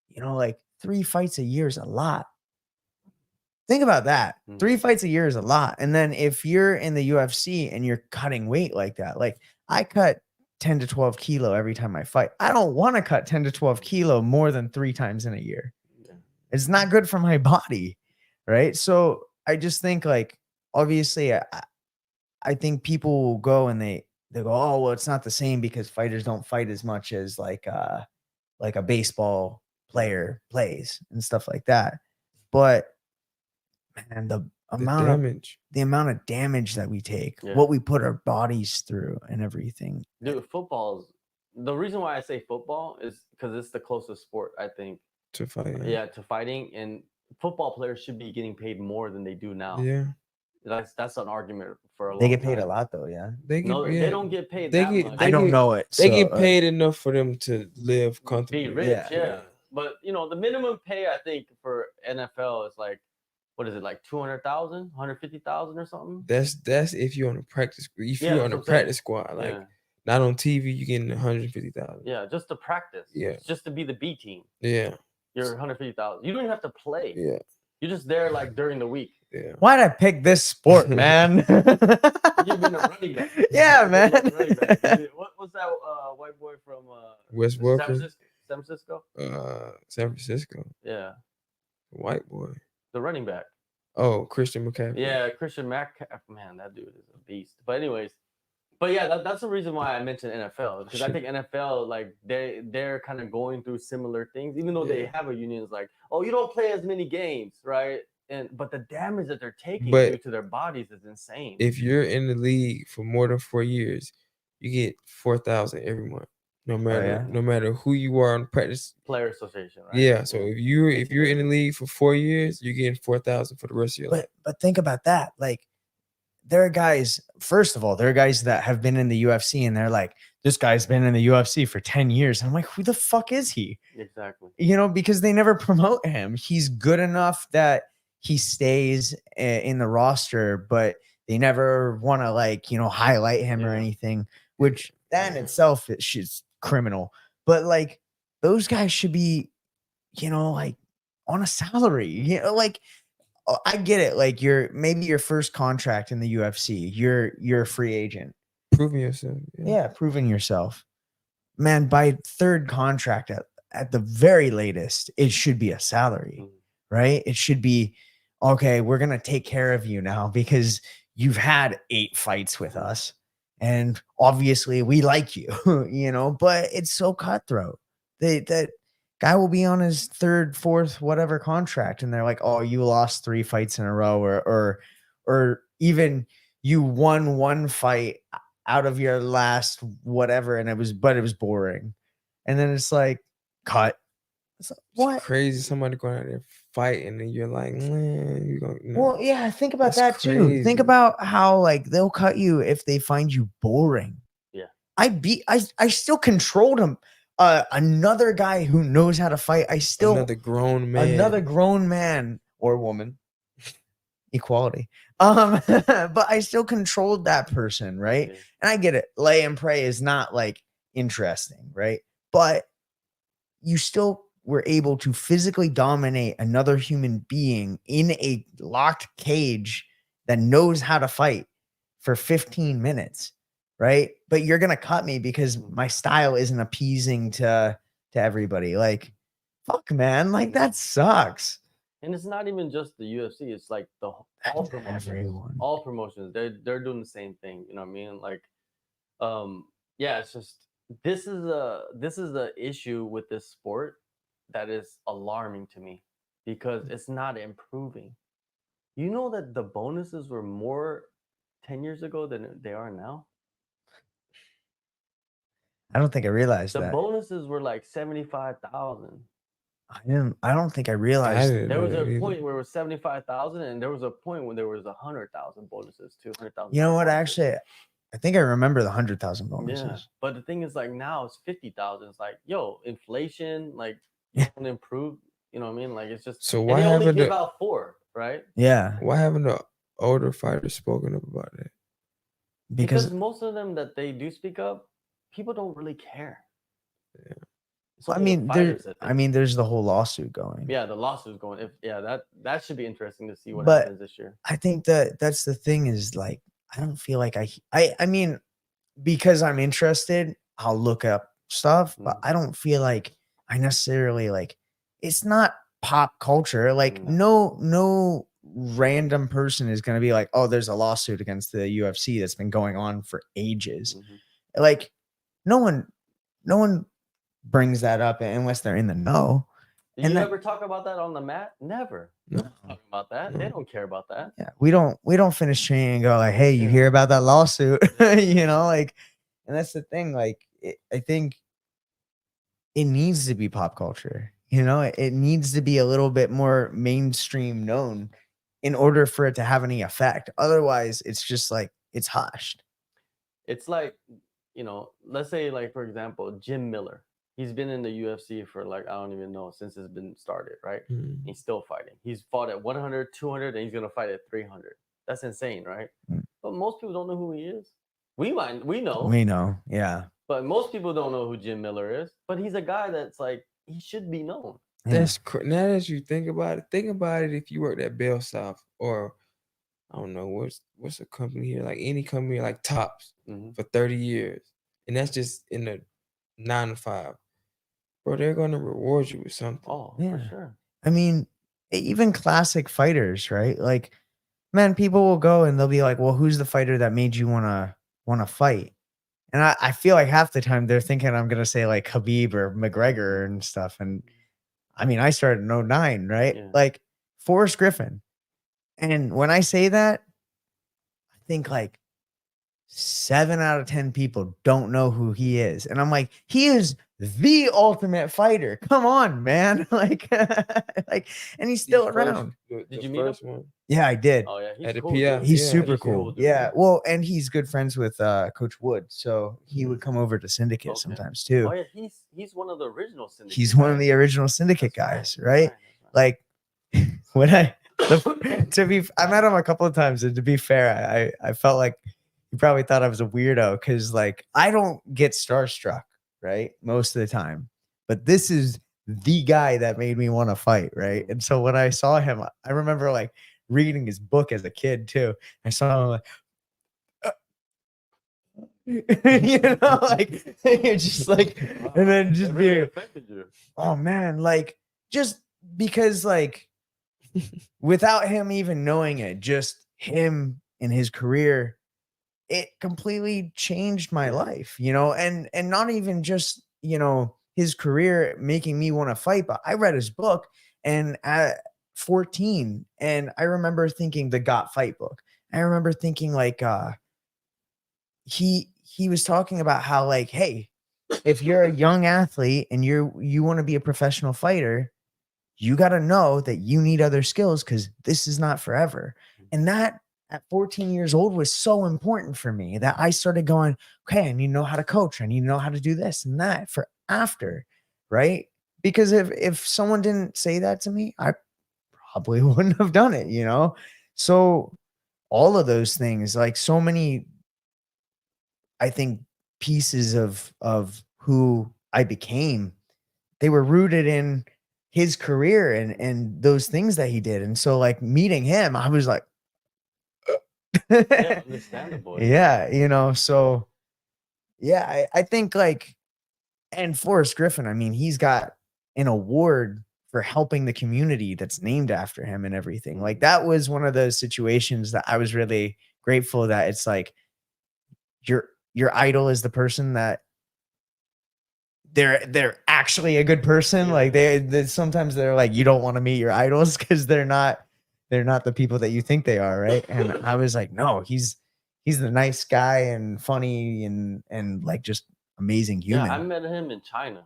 you know, like 3 fights a year is a lot. Think about that. 3 fights a year is a lot. And then if you're in the UFC and you're cutting weight like that, like I cut 10 to 12 kilo every time I fight. I don't want to cut 10 to 12 kilo more than 3 times in a year. Yeah. It's not good for my body. Right. So I just think like, obviously, I think people will go and they go, oh, well, it's not the same because fighters don't fight as much as like a baseball player plays and stuff like that. But man, the amount of damage that we take, what we put our bodies through and everything. Dude, the reason why I say football is because it's the closest sport, I think, to fighting. Yeah, to fighting, and football players should be getting paid more than they do now. Yeah. That's an argument for a long They get paid time. a lot though, yeah. They don't get paid They that get- much. they I don't get- know it. They so, get paid enough for them to live comfortably. Be rich, Yeah. But you know, the minimum pay I think for NFL is like, what is it, like 200,000, 150,000 or something? That's if you're on a practice. If Yeah, you're on that's a what I'm saying. practice squad, like Yeah. not on TV, you getting 150,000. Yeah, just to practice. Yeah. Just to be the B team. Yeah. You're 150,000. You don't even have to play. Yeah. You're just there like during the week. Yeah. Why'd I pick this sport, man? You've been a running back. Yeah, man. What was that white boy from West San Walker, Francisco? San Francisco. Yeah, White boy. the running back. Oh, Christian McCaffrey. Yeah, Christian Metcalf. Man, that dude is a beast. But anyways, that's the reason why I mentioned NFL, because I think NFL, like they're kind of going through similar things, even though they have a union. It's like, oh, you don't play as many games, right? But the damage that they're taking due to their bodies is insane. If you're in the league for more than 4 years, you get $4,000 every month, no matter who you are on practice. Player association, right? Yeah. So if you're in the league for 4 years, you're getting $4,000 for the rest of your life. But think about that. Like, there are guys, first of all, there are guys that have been in the UFC and they're like, this guy's been in the UFC for 10 years. And I'm like, who the fuck is he? Exactly. You know, because they never promote him. He's good enough that he stays in the roster, but they never want to, like, you know, highlight him or anything, which that in itself is criminal. But like, those guys should be, you know, like on a salary, you know, like, I get it. Like, maybe your first contract in the UFC, you're a free agent. Proving yourself. Yeah, proving yourself. man, by third contract at the very latest, it should be a salary, right? It should be, okay, we're going to take care of you now because you've had 8 fights with us. And obviously we like you, you know, but it's so cutthroat. That guy will be on his 3rd, 4th, whatever contract. And they're like, oh, you lost 3 fights in a row, or even you won 1 fight out of your last whatever. And it was boring. And then it's like, cut. It's like, what? It's crazy. Somebody going out there fighting and you're like, man, you going no. Well, yeah, think about That's that too. Think crazy. about how like they'll cut you if they find you boring. Yeah. I still controlled him. Another guy who knows how to fight. Another grown man or woman. Equality. But I still controlled that person, right? Yeah. And I get it. Lay and pray is not like interesting, right? But you still were able to physically dominate another human being in a locked cage that knows how to fight for 15 minutes, right? But you're gonna cut me because my style isn't appeasing to everybody. Like, fuck, man, like that sucks. And it's not even just the UFC. It's like all promotions. Everyone. All promotions. They're doing the same thing. You know what I mean? Like, yeah. It's just this is the issue with this sport that is alarming to me because it's not improving. You know that the bonuses were more 10 years ago than they are now. I don't think I realized The that. bonuses were like 75,000. I don't think I realized. There was a point where it was 75,000, and there was a point when there was 100,000 bonuses, 200,000. You know what? Actually, I think I remember the 100,000 bonuses. Yeah, but the thing is, like now it's 50,000. It's like, yo, inflation, like Yeah. don't improve. You know what I mean? Like it's just. So and why they only haven't give the out 4, right? Yeah, why haven't the older fighters spoken up about that? because most of them that they do speak up, people don't really care. Yeah. It's I only the mean, fighters that think. there's the whole lawsuit going. Yeah, the lawsuit's going. That should be interesting to see what But happens this year. I think that's the thing is like I don't feel like I mean, because I'm interested, I'll look up stuff, but I don't feel like I necessarily like it's not pop culture. Like no random person is going to be like, "Oh, there's a lawsuit against the UFC that's been going on for ages." Like no one brings that up unless they're in the know. Did you ever talk about that on the mat? Never. No. Talk about that. They don't care about that. Yeah, we don't finish training and go like, "Hey, you hear about that lawsuit?" You know, like, and that's the thing. Like, I think it needs to be pop culture. You know, it needs to be a little bit more mainstream known in order for it to have any effect. Otherwise, it's just like it's hushed. It's like, let's say, like, for example, Jim Miller. He's been in the UFC for like, I don't even know, since it's been started, right? He's still fighting. He's fought at 100, 200, and he's going to fight at 300. That's insane, right? But most people don't know who he is. We know. We know, yeah. But most people don't know who Jim Miller is. But he's a guy that's like, he should be known. That's now that you think about it, if you worked at Bell South or I don't know what's a company here, like any company like Tops for 30 years, and that's just in the 9 to 5, bro, they're gonna reward you with something. Oh, for sure. I mean, even classic fighters, right? Like, man, people will go and they'll be like, "Well, who's the fighter that made you wanna fight?" And I feel like half the time they're thinking I'm gonna say like Khabib or McGregor and stuff. And I mean, I started in 2009, right? Yeah. Like Forrest Griffin. And when I say that, I think like 7 out of 10 people don't know who he is. And I'm like, he is the ultimate fighter. Come on, man. like, and he's still around. Did you meet him? Yeah, I did. Oh, yeah. He's At the cool, PF. dude. He's Yeah, super he's cool. dude. Yeah. Well, and he's good friends with Coach Wood. So he would come over to Syndicate sometimes too. Oh, yeah. He's one of the original Syndicate. He's one of the original Syndicate guys, right? Like when I met him a couple of times, and to be fair, I felt like he probably thought I was a weirdo because like I don't get starstruck, right? Most of the time. But this is the guy that made me want to fight, right? And so when I saw him, I remember like reading his book as a kid too. I saw him like You know, like you're just like, and then just It really be, affected you. oh man, like just because like without him even knowing it, just him and his career, it completely changed my life, you know, and not even just, you know, his career making me want to fight, but I read his book and at 14, and I remember thinking the Got Fight book. I remember thinking like he was talking about how like, hey, if you're a young athlete and you want to be a professional fighter, you got to know that you need other skills because this is not forever. And that at 14 years old was so important for me that I started going, okay, I need to know how to coach. I need to know how to do this and that for after, right? Because if someone didn't say that to me, I probably wouldn't have done it, you know? So all of those things, like so many, I think, pieces of who I became, they were rooted in his career and those things that he did. And so like meeting him, I was like, Yeah, understandable. yeah, you know, so yeah, I think like, and Forrest Griffin, I mean, he's got an award for helping the community that's named after him and everything. Like that was one of those situations that I was really grateful that it's like your idol is the person that they're actually a good person. Yeah. Like they sometimes they're like, you don't want to meet your idols because they're not the people that you think they are, right? And I was like, no, he's the nice guy and funny and like just amazing human. Yeah, I met him in China.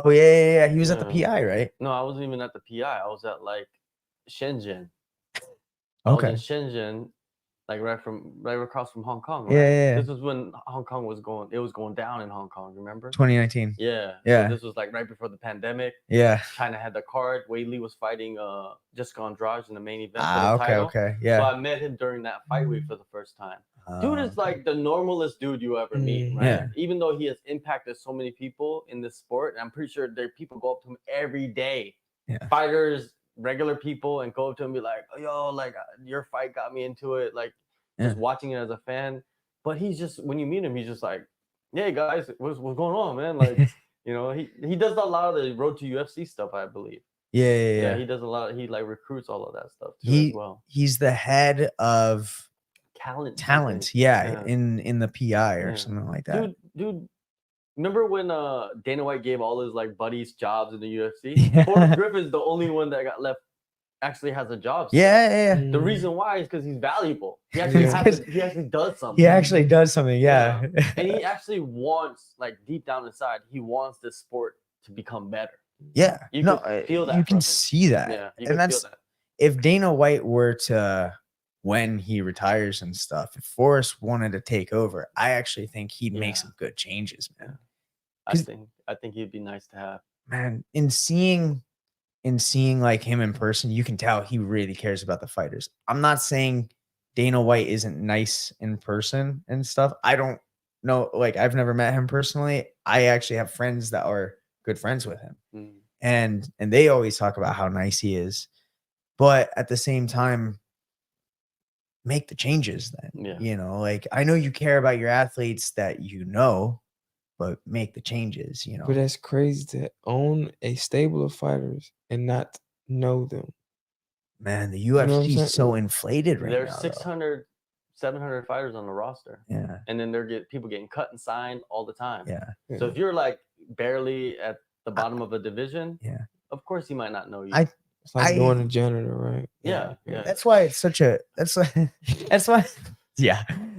Oh yeah. He was at the PI, right? No, I wasn't even at the PI. I was at like Shenzhen. I was Okay. in Shenzhen, like right across from Hong Kong. Right? Yeah. This was when Hong Kong was going down in Hong Kong. Remember? 2019. Yeah. Yeah. So this was like right before the pandemic. Yeah. China had the card. Wei Li was fighting Jessica Andrade in the main event for Ah, the title. okay. Yeah. So I met him during that fight week for the first time. Dude is like the normalest dude you ever meet, right? Yeah. Even though he has impacted so many people in this sport, and I'm pretty sure there people go up to him every day. Yeah. Fighters, regular people, and go up to him and be like, oh, yo, like your fight got me into it. Like just watching it as a fan. But he's just, when you meet him, he's just like, hey guys, what's going on, man? Like, you know, he does a lot of the road to UFC stuff, I believe. Yeah. He does a lot. He like recruits all of that stuff too as well. He's the head of talent. Yeah, in the PI or something like that. Dude, remember when Dana White gave all his like buddies jobs in the UFC? Forrest Griffin's the only one that got left actually has a job. Yeah. The reason why is because he's valuable. He actually he actually does something. He actually does something, yeah. And he actually wants, like deep down inside, he wants this sport to become better. Yeah. You can feel that. You can see that. Yeah, you and can feel that. If Dana White were to, when he retires and stuff, if Forrest wanted to take over, I actually think he'd make some good changes, man. I think he'd be nice to have. Man, in seeing like him in person, you can tell he really cares about the fighters. I'm not saying Dana White isn't nice in person and stuff. I don't know, like I've never met him personally. I actually have friends that are good friends with him. And they always talk about how nice he is. But at the same time, make the changes then. You know, like I know you care about your athletes that you know, but make the changes, you know. But that's crazy to own a stable of fighters and not know them. Man, the UFC is so inflated right now. There's 600, 700 fighters on the roster. Yeah. And then people getting cut and signed all the time. Yeah. So if you're like barely at the bottom of a division, of course he might not know you. It's like going to janitor, right? Yeah. That's why it's such a that's why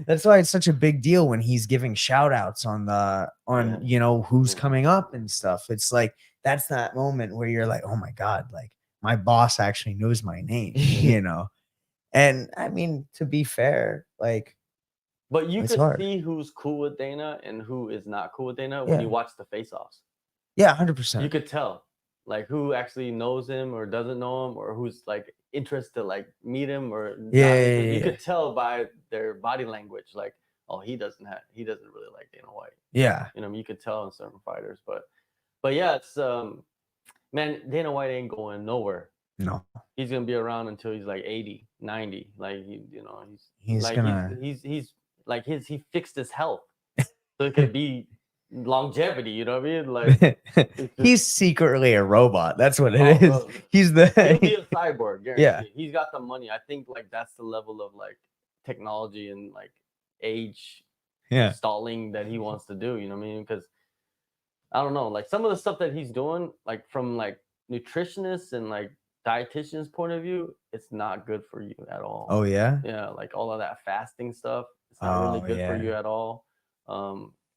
it's such a big deal when he's giving shout outs on you know who's coming up and stuff. It's like that's that moment where you're like, oh my God, like my boss actually knows my name, you know. And I mean, to be fair, like, but you could see who's cool with Dana and who is not cool with Dana when you watch the face-offs. Yeah, 100%. You could tell, like, who actually knows him or doesn't know him, or who's like interested to like meet him or You could tell by their body language, like, oh, he doesn't really like Dana White. Yeah, you know, you could tell in certain fighters, but yeah, it's man, Dana White ain't going nowhere. No, he's gonna be around until he's like 80, 90. Like he fixed his health. So it could be longevity, you know what I mean? Like it's just, He's secretly a robot. That's what it Oh, is. bro. He's he'll the be a cyborg, guaranteed. Yeah. He's got the money. I think like that's the level of like technology and like age yeah. stalling that he wants to do, you know what I mean? Because I don't know, like some of the stuff that he's doing, like from like nutritionists and like dietitians point of view, it's not good for you at all. Oh yeah. Yeah, like all of that fasting stuff, it's not really good for you at all.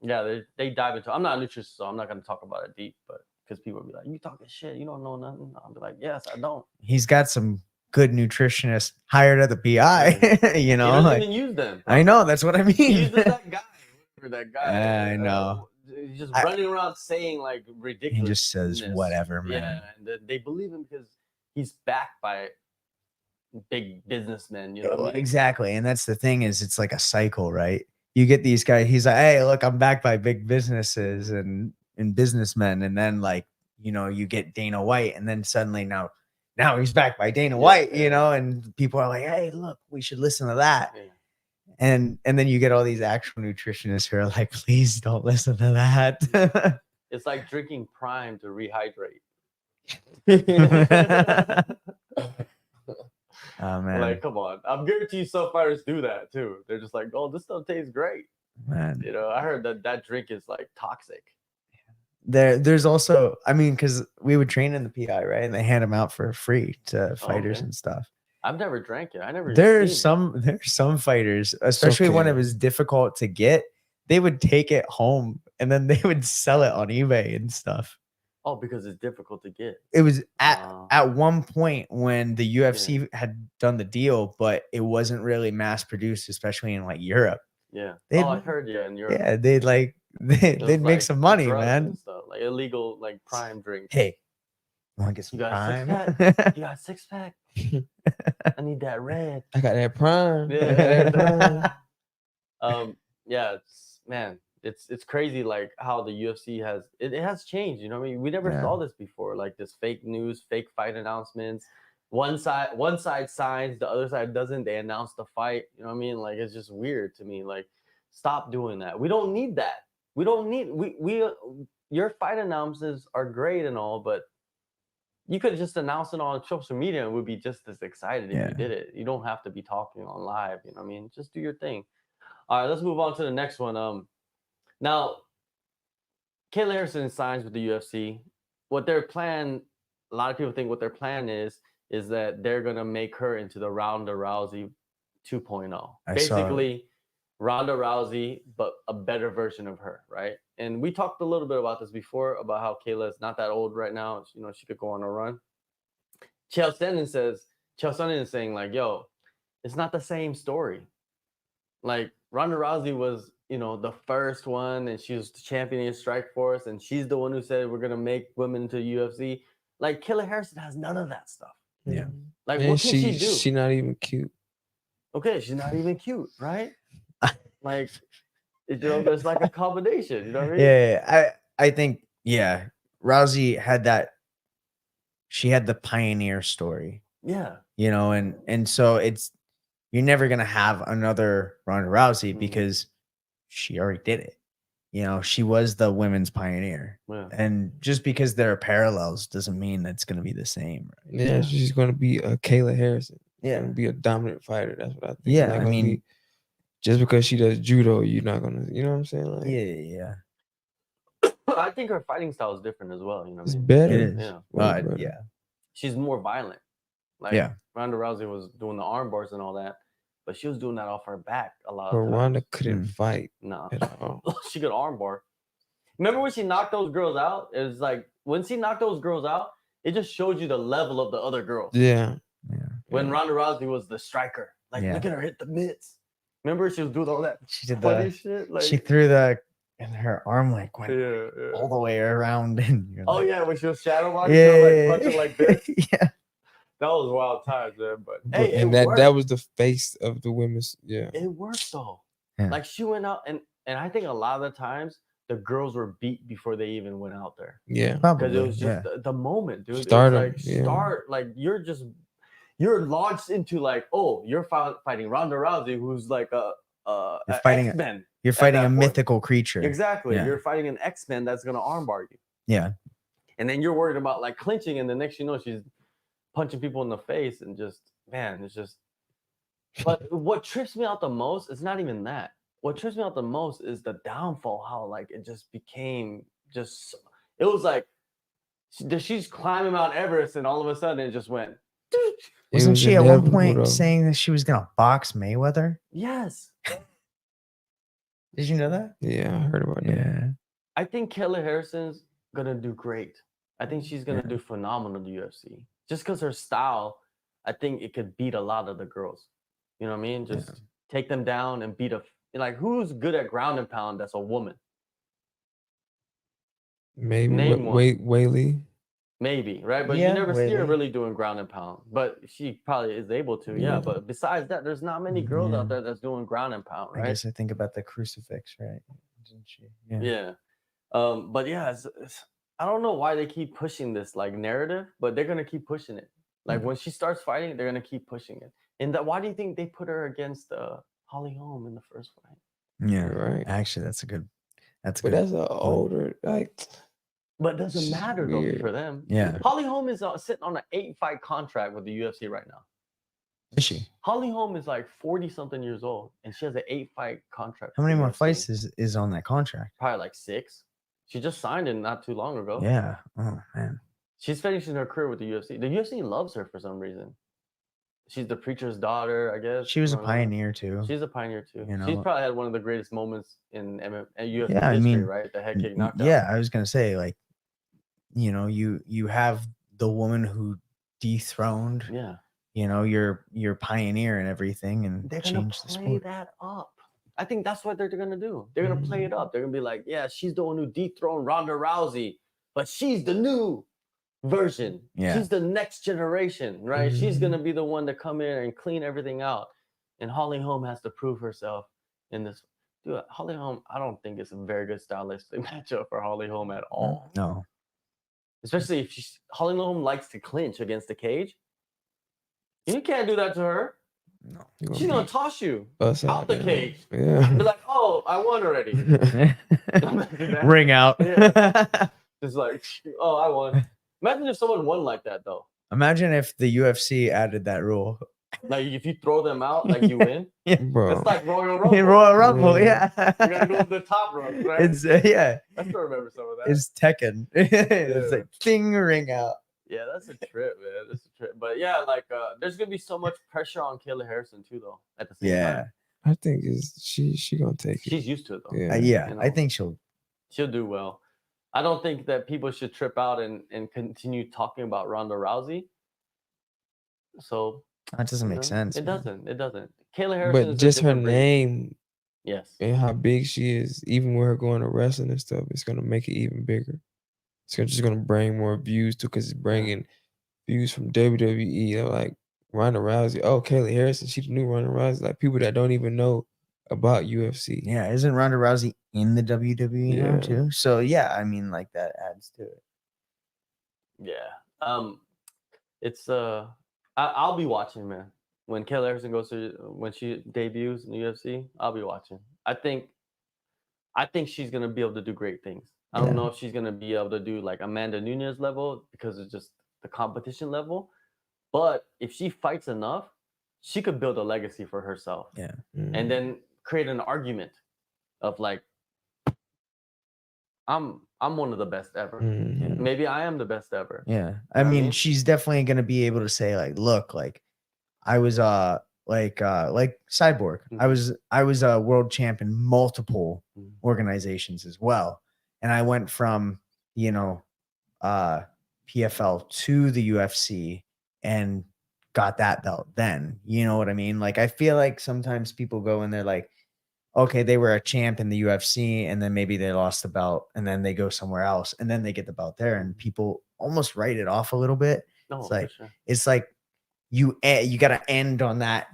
Yeah, they dive into. I'm not a nutritionist, so I'm not gonna talk about it deep, but because people be like, "You talking shit? You don't know nothing." I'll be like, "Yes, I don't." He's got some good nutritionists hired at the PI. you He know, doesn't like, even use them. I know that's what I He mean. uses that guy. That guy. I know. He's just running around saying like ridiculous. He just says whatever, man. Yeah, and they believe him because he's backed by big businessmen. You know what I mean? Exactly, and that's the thing is, it's like a cycle, right? You get these guys. He's like, "Hey, look, I'm backed by big businesses and businessmen," and then like you get Dana White, and then suddenly now he's backed by Dana White, and people are like, "Hey, look, we should listen to that." Yeah. And then you get all these actual nutritionists who are like, please don't listen to that. It's like drinking Prime to rehydrate. Oh man. Like, come on. I'm guaranteed some fighters do that too. They're just like, oh, this stuff tastes great. Man. I heard that drink is like toxic. There's also, I mean, because we would train in the PI, right? And they hand them out for free to fighters and stuff. I've never drank it. I never. There's some fighters, especially when it was difficult to get, they would take it home and then they would sell it on eBay and stuff. Oh, because it's difficult to get. It was at one point when the UFC had done the deal, but it wasn't really mass produced, especially in like Europe. Yeah. I heard in Europe. Yeah, they'd make some money, man. Stuff, like illegal, like Prime drinks. Hey, you want to get some Prime? You got a six pack? I need that red. I got that Prime. Yeah. It's crazy like how the UFC has changed. You know what I mean? We never saw this before. Like this fake news, fake fight announcements. One side signs, the other side doesn't. They announce the fight. You know what I mean? Like it's just weird to me. Like stop doing that. We don't need that. We don't need your fight announcements are great and all, but you could just announce it on social media and we'd be just as excited if you did it. You don't have to be talking on live. You know what I mean? Just do your thing. All right, let's move on to the next one. Now, Kayla Harrison signs with the UFC. What their plan, a lot of people think what their plan is that they're going to make her into the Ronda Rousey 2.0. Basically, Ronda Rousey, but a better version of her, right? And we talked a little bit about this before, about how Kayla is not that old right now. She could go on a run. Chael Sonnen is saying like, yo, it's not the same story. Like Ronda Rousey was, the first one, and she was the champion in Strikeforce, and she's the one who said we're gonna make women into UFC. Like Kayla Harrison has none of that stuff. Yeah. Like what can she do? She's not even cute. Okay, she's not even cute, right? Like, there's like a combination. You know what I mean? Yeah. I think Rousey had that. She had the pioneer story. Yeah. And so you're never gonna have another Ronda Rousey because she already did it. She was the women's pioneer. Yeah. And just because there are parallels doesn't mean that's gonna be the same. Right? Yeah, she's gonna be a Kayla Harrison. Yeah, be a dominant fighter. That's what I think. Yeah, I mean, just because she does judo, you're not gonna. You know what I'm saying? Like, yeah. I think her fighting style is different as well. It's better. It is. Yeah. She's more violent. Like Ronda Rousey was doing the arm bars and all that, but she was doing that off her back a lot of times. Ronda couldn't fight. No. At all. She could arm bar. Remember when she knocked those girls out? It was like when she knocked those girls out, it just showed you the level of the other girls. Yeah. When Ronda Rousey was the striker, like look at her hit the mitts. Remember she was doing all that. She did funny shit. Like she threw and her arm like went all the way around. And when she was shadow boxing, like punching like this. Yeah. That was wild times, man. But hey, and that was the face of the women's. Yeah. It worked though. Yeah. Like she went out and I think a lot of the times the girls were beat before they even went out there. Yeah. Because it was just the moment, dude. Stardom. Like you're launched into like, oh, you're fighting Ronda Rousey, who's like a fighting X-Men. You're fighting that a point. mythical creature. Exactly. Yeah. You're fighting an X-Men that's gonna armbar you. Yeah. And then you're worried about like clinching, and the next you know she's punching people in the face, and just man, it's just. But what trips me out the most is not even that. What trips me out the most is the downfall. How like it just became just. It was like she's climbing Mount Everest, and all of a sudden it just went. Wasn't was she at one inevitable, point though. saying that she was gonna box Mayweather? Yes. Did you know that? Yeah, I heard about that. Yeah. I think Kelly Harrison's gonna do great. I think she's gonna do phenomenal in the UFC. Just because her style, I think it could beat a lot of the girls. You know what I mean? Just take them down and beat like who's good at ground and pound that's a woman? Maybe Name one. Whaley. Maybe, right? But Yeah, you never see her Whaley. really doing ground and pound. But she probably is able to, yeah. But besides that, there's not many girls out there that's doing ground and pound, right? I guess I think about the crucifix, right? Didn't she? Yeah. But yeah, I don't know why they keep pushing this like narrative, but they're gonna keep pushing it. Like when she starts fighting, they're gonna keep pushing it. And why do you think they put her against Holly Holm in the first fight? Yeah, right. Actually, that's good. But that's an older like. But it doesn't matter though for them. Yeah. Holly Holm is sitting on an 8-fight contract with the UFC right now. Is she? Holly Holm is like 40-something years old, and she has an 8-fight contract. How many with more UFC. fights is on that contract? Probably like 6. She just signed it not too long ago. Yeah. Oh man. She's finishing her career with the UFC. The UFC loves her for some reason. She's the preacher's daughter, I guess. She was a pioneer too. She's a pioneer too. You know? She's probably had one of the greatest moments in UFC Yeah, I history, mean, right? The head kick knockdown. Yeah, I was gonna say, like, you know, you have the woman who dethroned, you know, your pioneer and everything, and they're gonna changed the play sport. that up. I think that's what they're gonna do. They're gonna play it up. They're gonna be like, yeah, she's the one who dethroned Ronda Rousey, but she's the new version. Yeah. She's the next generation, right? She's gonna be the one to come in and clean everything out. And Holly Holm has to prove herself in this. Dude, Holly Holm, I don't think it's a very good stylistic matchup for Holly Holm at all. No. Especially if Holly Holm likes to clinch against the cage. You can't do that to her. No. She's gonna toss you Us out the there. cage. Yeah. Be like, oh, I won already. Ring out. It's like, oh, I won. Imagine if someone won like that, though. Imagine if the UFC added that rule. Like, if you throw them out, like you win. Bro. It's like Royal Rumble. In Royal Rumble, yeah. You gotta go to the top rope, right? It's yeah. I still remember some of that. It's Tekken. It's like ding, ring out. Yeah, that's a trip, man. That's a trip. But yeah, like there's gonna be so much pressure on Kayla Harrison too, though. At the same time. I think she gonna take it. She's used to it though. Yeah. Yeah, You know? I think she'll do well. I don't think that people should trip out and continue talking about Ronda Rousey. So that doesn't make sense. It man. doesn't. It doesn't. Kayla Harrison. But is just a her different breed. name, Yes, and how big she is, even with her going to wrestling and stuff, it's gonna make it even bigger. It's just gonna bring more views too, because it's bringing views from WWE. They're like Ronda Rousey. Oh, Kayla Harrison, she's the new Ronda Rousey. Like people that don't even know about UFC. Yeah, isn't Ronda Rousey in the WWE now Yeah. too? So yeah, I mean, like that adds to it. Yeah. It's I'll be watching, man. When Kayla Harrison when she debuts in the UFC, I'll be watching. I think she's gonna be able to do great things. I don't know if she's gonna be able to do like Amanda Nunes level because it's just the competition level. But if she fights enough, she could build a legacy for herself. Yeah. And then create an argument of like, I'm one of the best ever. Maybe I am the best ever. Yeah. I mean, she's definitely gonna be able to say, like, look, like I was like Cyborg. I was a world champ in multiple organizations as well. And I went from, you know, PFL to the UFC and got that belt then. You know what I mean? Like I feel like sometimes people go and they're like, okay, they were a champ in the UFC and then maybe they lost the belt and then they go somewhere else and then they get the belt there and people almost write it off a little bit. No, it's like for sure. it's like you got to end on that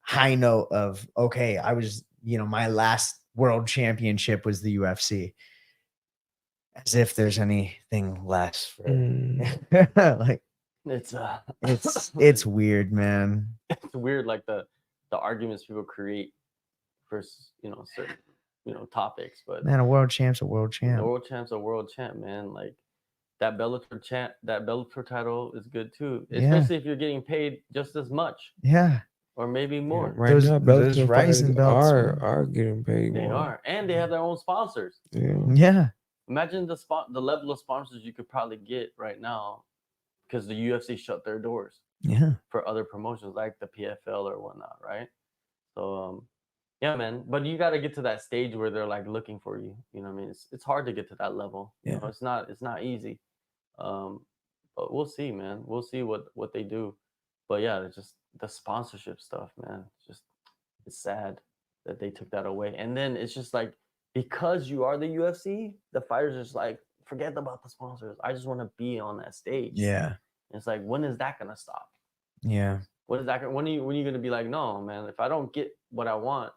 high note of, okay, I was, you know, my last world championship was the UFC. As if there's anything less for like it's weird, man. It's weird, like the arguments people create for, you know, certain topics, but Man, a world champ's a world the champ. world champ's a world champ, man. Like that Bellator title is good too, Yeah. especially if you're getting paid just as much Yeah. or maybe more. Right Those- now, those Bellator rising fighters belts, man. are getting paid They more. are, and they have their own sponsors. Yeah. Yeah. Imagine the level of sponsors you could probably get right now, because the UFC shut their doors Yeah. for other promotions like the PFL or whatnot, right? So yeah, man. But you got to get to that stage where they're like looking for you. You know what I mean? It's hard to get to that level. You know, it's not easy. But we'll see, man. We'll see what they do. But yeah, it's just the sponsorship stuff, man. It's sad that they took that away. And then it's just like, because you are the UFC, the fighters are just like, forget about the sponsors. I just want to be on that stage. Yeah. And it's like, when is that gonna stop? Yeah. When are you gonna be like, no, man, if I don't get what I want,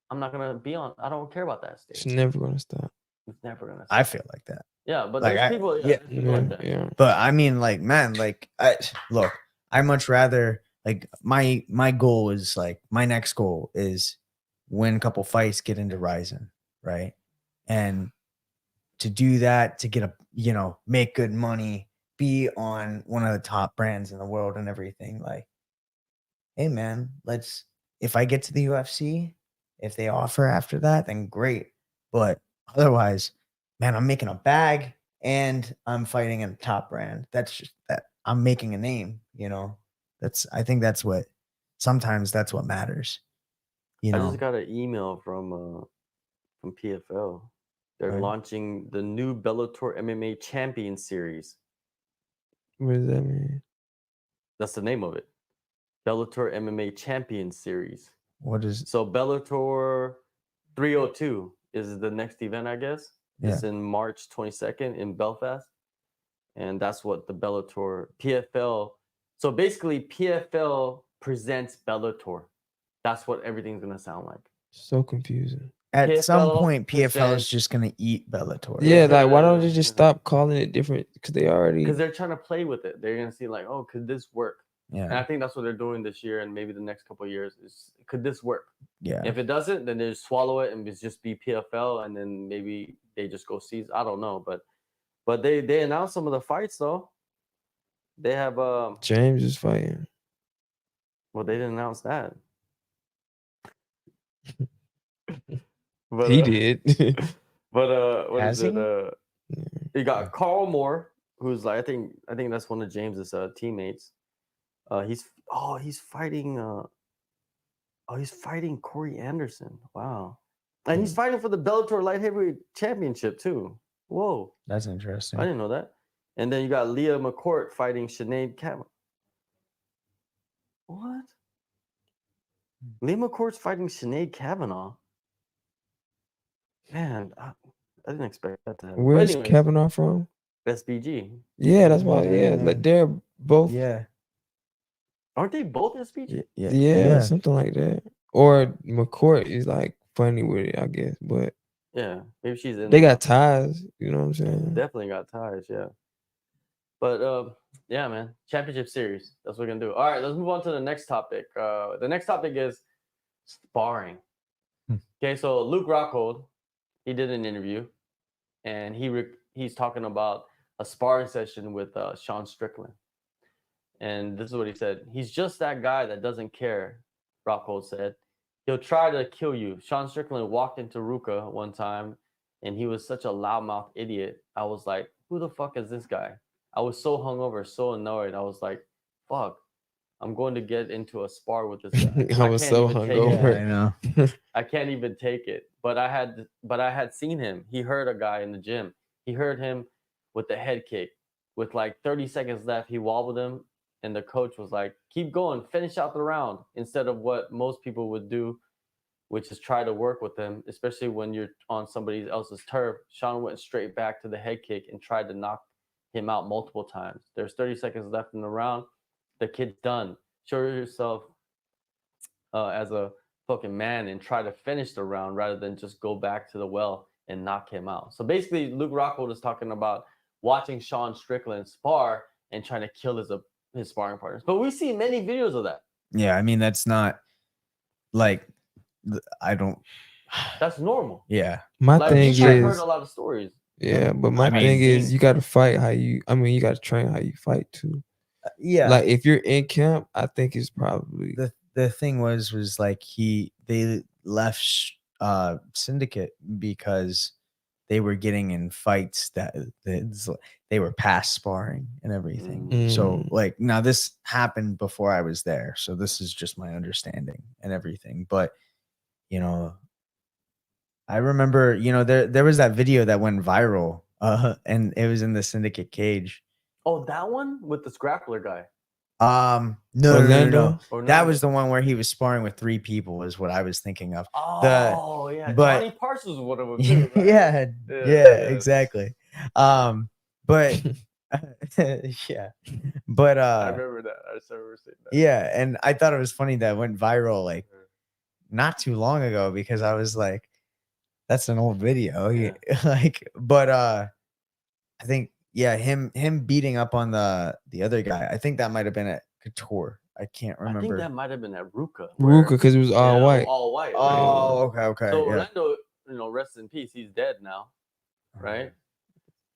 I'm not gonna be on. I don't care about that It's stage. never gonna stop. It's never gonna stop. I feel like that. Yeah, but like there's I- people, yeah, there's people like that. Yeah. But I mean, like, man, like, look, I much rather, like, my goal is, like, my next goal is win a couple fights, get into Ryzen, right? And to do that, to get make good money, be on one of the top brands in the world and everything, like, hey, man, if I get to the UFC, if they offer after that, then great. But otherwise, man, I'm making a bag and I'm fighting in a top brand. That's just that I'm making a name, I think sometimes that's what matters. I just got an email from PFL. They're Right. launching the new Bellator MMA Champion Series. What does that mean? That's the name of it. Bellator MMA Champion Series. What is So Bellator 302 is the next event, I guess. It's in March 22nd in Belfast. And that's what the Bellator PFL. So basically, PFL presents Bellator. That's what everything's going to sound like. So confusing. at some PFL point PFL is presents- just gonna eat Bellator? Yeah, Yeah, like why don't they yeah, just yeah. stop calling it different? Because they already. Because they're trying to play with it. They're going to see like, oh, could this work? And Yeah. I think that's what they're doing this year and maybe the next couple of years is, could this work? Yeah. If it doesn't, then they just swallow it and it's just be PFL, and then maybe they just go season. I don't know, but they announced some of the fights though. They have James is fighting. well, they didn't announce that. But, He did. But what Has is it? he? You got Carl Moore, who's like I think that's one of James's teammates. He's fighting he's fighting Corey Anderson. Wow. And he's fighting for the Bellator light heavyweight championship too. Whoa. That's interesting. I didn't know that. And then you got Leah McCourt fighting Sinead Kavanaugh. What? Leah McCourt's fighting Sinead Kavanaugh. Man, I didn't expect that to happen. But Where's anyways, Kavanaugh from? SBG. Yeah, that's why. Yeah, Yeah. like they're both. Yeah. Aren't they both SBG? Yeah, something like that. Or McCourt is like funny with it, I guess. But Yeah, maybe she's in they there. got ties. You know what I'm saying? Definitely got ties, yeah. But yeah, man, championship series. That's what we're gonna do. All right, let's move on to the next topic. The next topic is sparring. Okay, so Luke Rockhold, he did an interview, and he's talking about a sparring session with Sean Strickland. And this is what he said. He's just that guy that doesn't care, Rockhold said. He'll try to kill you. Sean Strickland walked into Ruka one time, and he was such a loudmouth idiot. I was like, who the fuck is this guy? I was so hungover, so annoyed. I was like, fuck, I'm going to get into a spar with this guy. I was can't so even take hungover. it. I know. I can't even take it. But I had seen him. He heard a guy in the gym. He heard him with the head kick. With like 30 seconds left, he wobbled him, and the coach was like, keep going, finish out the round, instead of what most people would do, which is try to work with them, especially when you're on somebody else's turf. Sean went straight back to the head kick and tried to knock him out multiple times. There's 30 seconds left in the round. The kid's done. Show yourself as a fucking man and try to finish the round rather than just go back to the well and knock him out. So basically, Luke Rockhold is talking about watching Sean Strickland spar and trying to kill his sparring partners. But we see many videos of that. Yeah, I mean that's not like That's normal. Yeah. My Like thing I've heard is, a lot of stories. yeah, but my I mean, thing is, you got to fight how you. I mean, you got to train how you fight too. Yeah. Like if you're in camp, I think it's probably The thing was like they left Syndicate because they were getting in fights that they were past sparring and everything. So like now this happened before I was there, so this is just my understanding and everything. But you know, I remember, you know, there was that video that went viral, and it was in the Syndicate cage. Oh, that one with the grappler guy. No. Orlando? That was the one where he was sparring with 3 people, is what I was thinking of. Oh, yeah. but- Johnny Parsons would have too, right? yeah, exactly. But yeah, but I remember that. I just remember seeing that. yeah, and I thought it was funny that it went viral like not too long ago, because I was like, that's an old video. Yeah. Like, but I think, yeah, him beating up on the other guy, I think that might have been at Couture. I can't remember. I think that might have been at Ruka. Ruka because it was all white. All white. Oh, right? okay. So Yeah. Orlando, you know, rest in peace. He's dead now, right?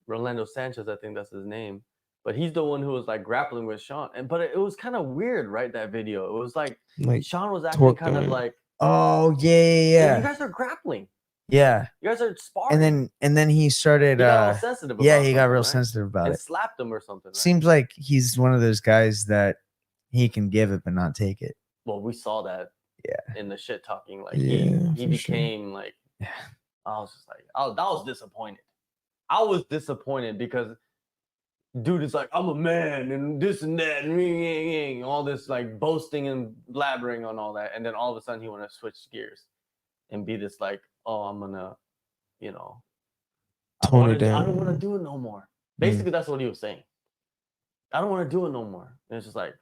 Rolando Sanchez, I think that's his name. But he's the one who was like grappling with Sean. But it was kind of weird, right? That video. It was like Sean was acting kind of like, oh yeah. you guys are grappling. Yeah. You guys are sparring. And then he started. He got all sensitive. Yeah, he got real right? sensitive about and it. slapped him or something. Right? Seems like he's one of those guys that he can give it but not take it. Well, we saw that. Yeah. In the shit talking, like Yeah, he became like. Yeah. I was just like, I was disappointed. I was disappointed because dude is like, I'm a man and this and that and all this like boasting and blabbering on all that, and then all of a sudden he want to switch gears and be this like, oh, I'm gonna, you know, tone it down. I don't want to do it no more. Basically, that's what he was saying. I don't want to do it no more. And it's just like,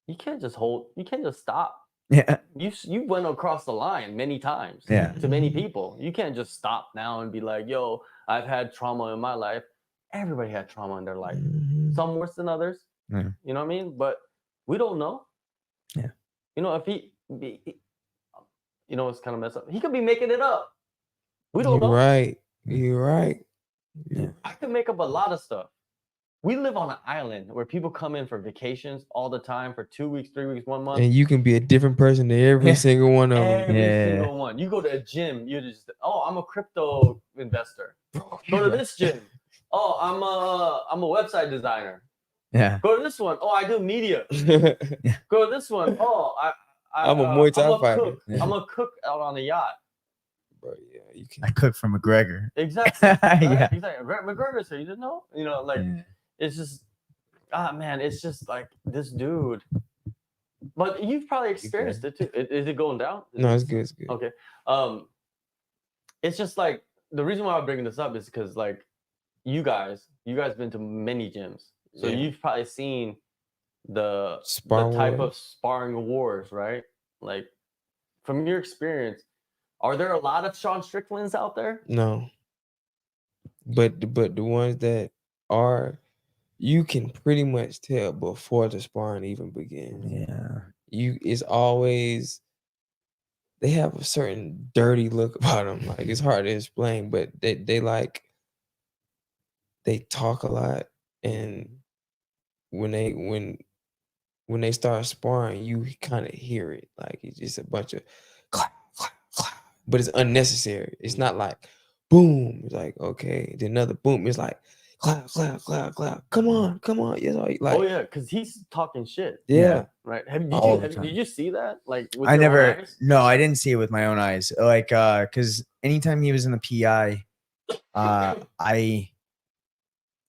you can't just stop. Yeah. You went across the line many times. Yeah. To many people. You can't just stop now and be like, yo, I've had trauma in my life. Everybody had trauma in their life. Some worse than others. Yeah. You know what I mean? But we don't know. Yeah. You know, if he you know, it's kind of messed up. He could be making it up. We don't know. Right. You're right. Yeah. I could make up a lot of stuff. We live on an island where people come in for vacations all the time for 2 weeks, 3 weeks, 1 month. And you can be a different person to every single one of them. Every single one. You go to a gym, you just, oh, I'm a crypto investor. Go to this gym. Oh, I'm a website designer. Yeah. Go to this one. Oh, I do media. Go to this one. Oh, I'm a Muay Thai fighter. cook. Yeah. I'm a cook out on the yacht. Bro, yeah, you can. I cook for McGregor. Exactly. Right? Yeah. Exactly. McGregor, so you didn't know? You know, like, it's just, man, it's just like this dude. But you've probably experienced it too. Is it going down? No, it's good. It's good. Okay. It's just like, the reason why I'm bringing this up is because like you guys been to many gyms. So you've probably seen the type of sparring wars, right? Like from your experience, are there a lot of Sean Stricklands out there? No. But the ones that are, you can pretty much tell before the sparring even begins. Yeah. It's always, they have a certain dirty look about them. Like it's hard to explain, but they like, they talk a lot, and when they start sparring, you kind of hear it. Like it's just a bunch of clap, clap, clap, but it's unnecessary. It's not like boom. It's like okay, then another boom. It's like clap, clap, clap, clap. Come on. Yes, like, oh yeah, because he's talking shit. Yeah. Right. Did you see that? Like with I your never. own eyes? No, I didn't see it with my own eyes. Like, because anytime he was in the PI,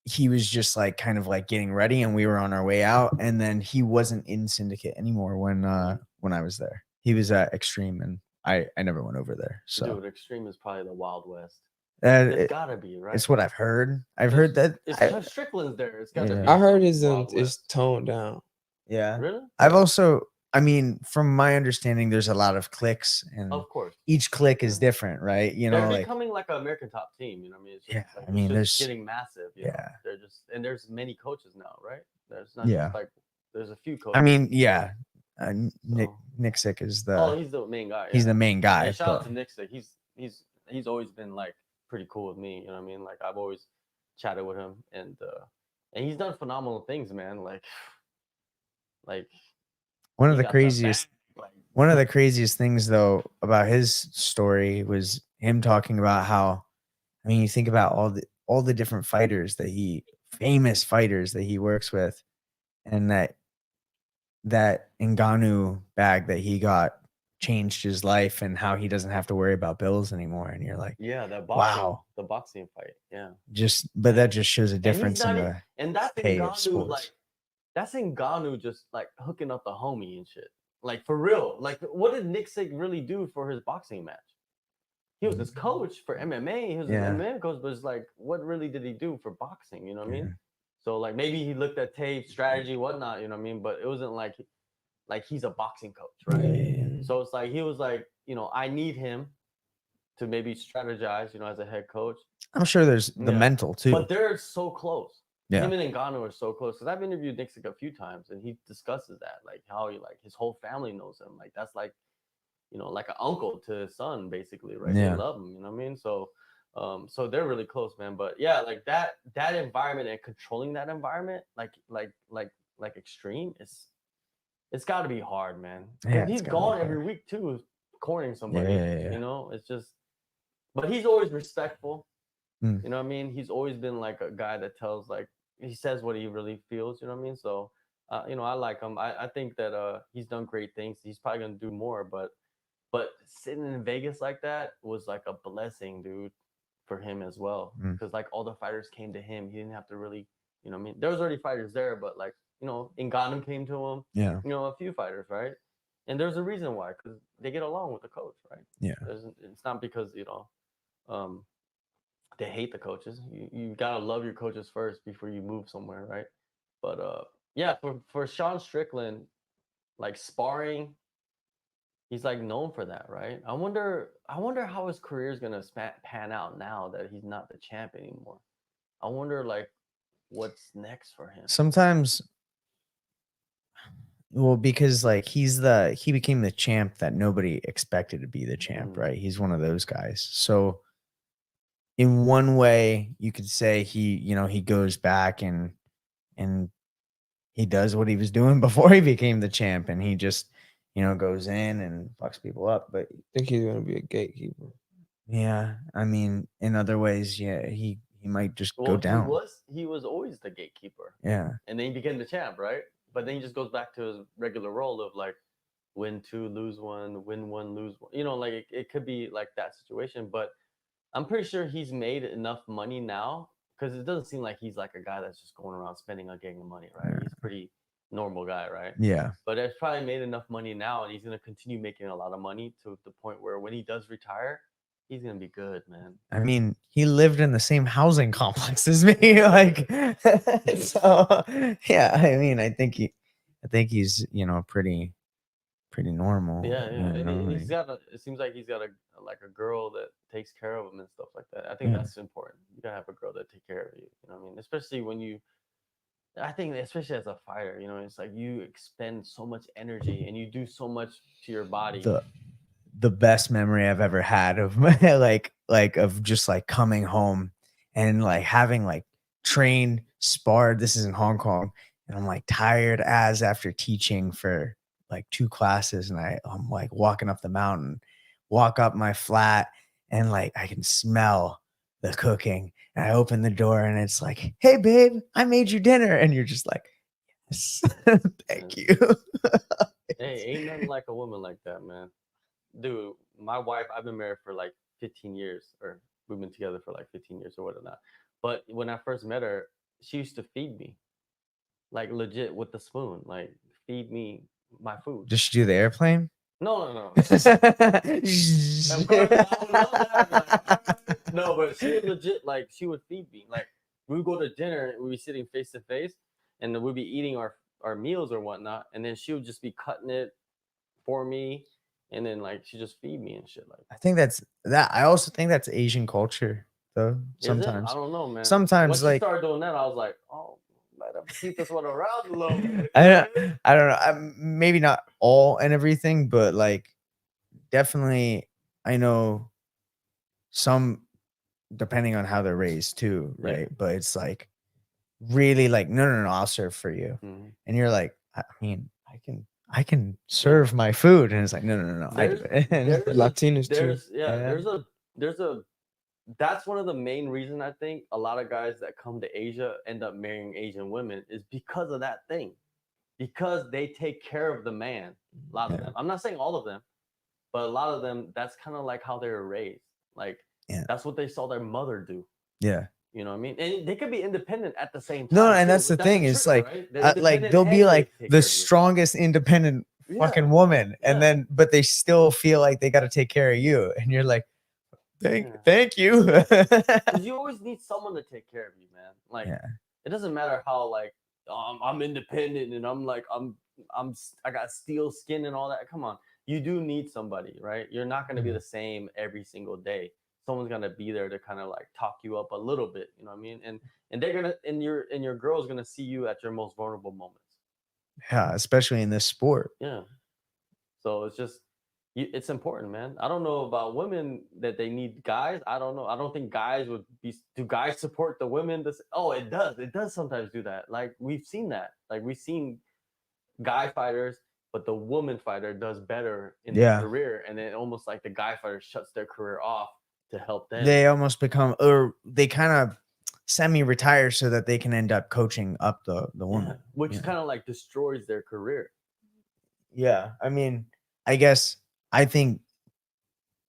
he was just like kind of like getting ready, and we were on our way out, and then he wasn't in Syndicate anymore when I was there. He was at Extreme, and I never went over there. So dude, Extreme is probably the Wild West. it's It's gotta be, right? It's what I've heard. I've heard that. It's Strickland's there. It's gotta be. I heard it's Wild West. toned down. Yeah. Really? I've also, I mean, from my understanding, there's a lot of cliques, and Of course. each clique is different, right? You know, They're like becoming like an American top team. You know what I mean? It's just, Yeah, like, I mean, it's there's- just getting massive. You know? yeah. They're just, and there's many coaches now, right? There's not Yeah. just like, there's a few coaches. I mean, yeah. Nick Nixick is Oh, the he's the main guy. he's the main guy. Yeah, shout out but- to Nixick. He's always been like pretty cool with me. You know what I mean? Like I've always chatted with him, and he's done phenomenal things, man. Like one of he the got craziest bag, like, one of the craziest things though about his story was him talking about how, I mean, you think about all the different fighters famous fighters that he works with, and that Ngannou bag that he got changed his life, and how he doesn't have to worry about bills anymore. And you're like, yeah, that wow, the boxing fight, yeah. but that just shows a And he's difference in not, the and that's pay of Ngannou, sports. like that's Ngannou just like hooking up the homie and shit. Like for real. Like what did Nixick really do for his boxing match? He was his coach for MMA. He was Yeah. an MMA coach, but it's like, what really did he do for boxing? You know what I Yeah. mean? So like maybe he looked at tape, strategy, whatnot. You know what I mean? But it wasn't like he's a boxing coach, right? Yeah. So it's like he was like, you know, I need him to maybe strategize, you know, as a head coach. I'm sure there's the Yeah. mental too. But they're so close. Yeah. Him and Ngannou are so close. Because I've interviewed Nixick a few times, and he discusses that, like how his whole family knows him. Like that's like, you know, like an uncle to his son, basically, right? Yeah. They love him, you know what I mean? So, so they're really close, man. But yeah, like that environment and controlling that environment, like extreme, it's got to be hard, man. Yeah, He's it's gotta be gone hard. every week too, cornering somebody. Yeah. You know, it's just. But he's always respectful. Mm. You know what I mean? He's always been like a guy that tells, like, he says what he really feels. You know what I mean? So, you know, I like him. I think that he's done great things. He's probably gonna do more, but sitting in Vegas like that was like a blessing, dude, for him as well. Because like all the fighters came to him. He didn't have to really, you know what I mean? There was already fighters there, but like, you know, Ngannou came to him. Yeah. You know, a few fighters, right? And there's a reason why, because they get along with the coach, right? Yeah. It's not because, you know, they hate the coaches. You gotta love your coaches first before you move somewhere, right? But yeah, for Sean Strickland, like sparring, he's like known for that, right? I wonder how his career is gonna pan out now that he's not the champ anymore. I wonder like what's next for him. Sometimes, well, because like he became the champ that nobody expected to be the champ, right? He's one of those guys. So in one way, you could say he goes back and he does what he was doing before he became the champ, and he just, goes in and fucks people up. But I think he's gonna be a gatekeeper. yeah, I mean, in other ways, yeah, he might just go down. He was always the gatekeeper. Yeah. And then he became the champ, right? But then he just goes back to his regular role of like win 2, lose 1, win 1, lose 1. You know, like it could be like that situation. But I'm pretty sure he's made enough money now, because it doesn't seem like he's like a guy that's just going around spending a gang of money, right? Yeah. He's a pretty normal guy, right? Yeah. But it's probably made enough money now, and he's going to continue making a lot of money to the point where when he does retire, he's going to be good, man. I mean, he lived in the same housing complex as me. Like, so yeah, I mean, I think he's, pretty normal. Yeah. Like, He's got it seems like he's got a girl that takes care of him and stuff like that. I think that's important. You gotta have a girl that take care of you. You know what I mean? Especially I think especially as a fighter, it's like you expend so much energy and you do so much to your body. The best memory I've ever had of my like of just like coming home and like having like trained, sparred. This is in Hong Kong, and I'm like tired as after teaching for like 2 classes, and I'm like walking up the mountain, walk up my flat, and like I can smell the cooking, and I open the door, and it's like, hey babe, I made you dinner, and you're just like, yes, thank you. Hey, ain't nothing like a woman like that, man. Dude, my wife, I've been married for like 15 years, or we've been together for like 15 years or whatnot. But when I first met her, she used to feed me, like legit with the spoon, like feed me my food. Does she do the airplane? No. Of course, I would love that. No, but she would legit, like, she would feed me. Like, we would go to dinner, we'd be sitting face to face, and then we'd be eating our meals or whatnot, and then she would just be cutting it for me, and then like she just feed me and shit. Like, I think I also think that's Asian culture though. Sometimes I don't know, man. Sometimes once like she started doing that, I was like, oh, gotta keep this one around a little bit. I don't know. Maybe not all and everything, but like definitely, I know some, depending on how they're raised too, Yeah. right? But it's like really like, no, I'll serve for you, and you're like, I mean, I can serve my food, and it's like, no, I do it. Latinos too. There's a that's one of the main reasons I think a lot of guys that come to Asia end up marrying Asian women is because of that thing, because they take care of the man. A lot of them. I'm not saying all of them, but a lot of them. That's kind of like how they were raised. Like that's what they saw their mother do. Yeah. You know what I mean? And they could be independent at the same time. No, and that's the thing. It's like, right? like they'll be like the strongest independent fucking woman, and then but they still feel like they got to take care of you, and you're like, thank you. Because you always need someone to take care of you, man. Like it doesn't matter how like I'm independent and I'm like I got steel skin and all that. Come on, you do need somebody, right? You're not going to be the same every single day. Someone's gonna be there to kind of like talk you up a little bit, you know what I mean? And they're gonna and your girl's gonna see you at your most vulnerable moments. Yeah, especially in this sport. Yeah. So it's just it's important, man. I don't know about women that they need guys. I don't know. I don't think guys would be. Do guys support the women? Oh, it does. It does sometimes do that. Like we've seen that. Like we've seen guy fighters, but the woman fighter does better in their career, and then almost like the guy fighter shuts their career off to help them. They almost become, or they kind of semi-retire so that they can end up coaching up the woman, which kind of like destroys their career. Yeah, I mean, I guess I think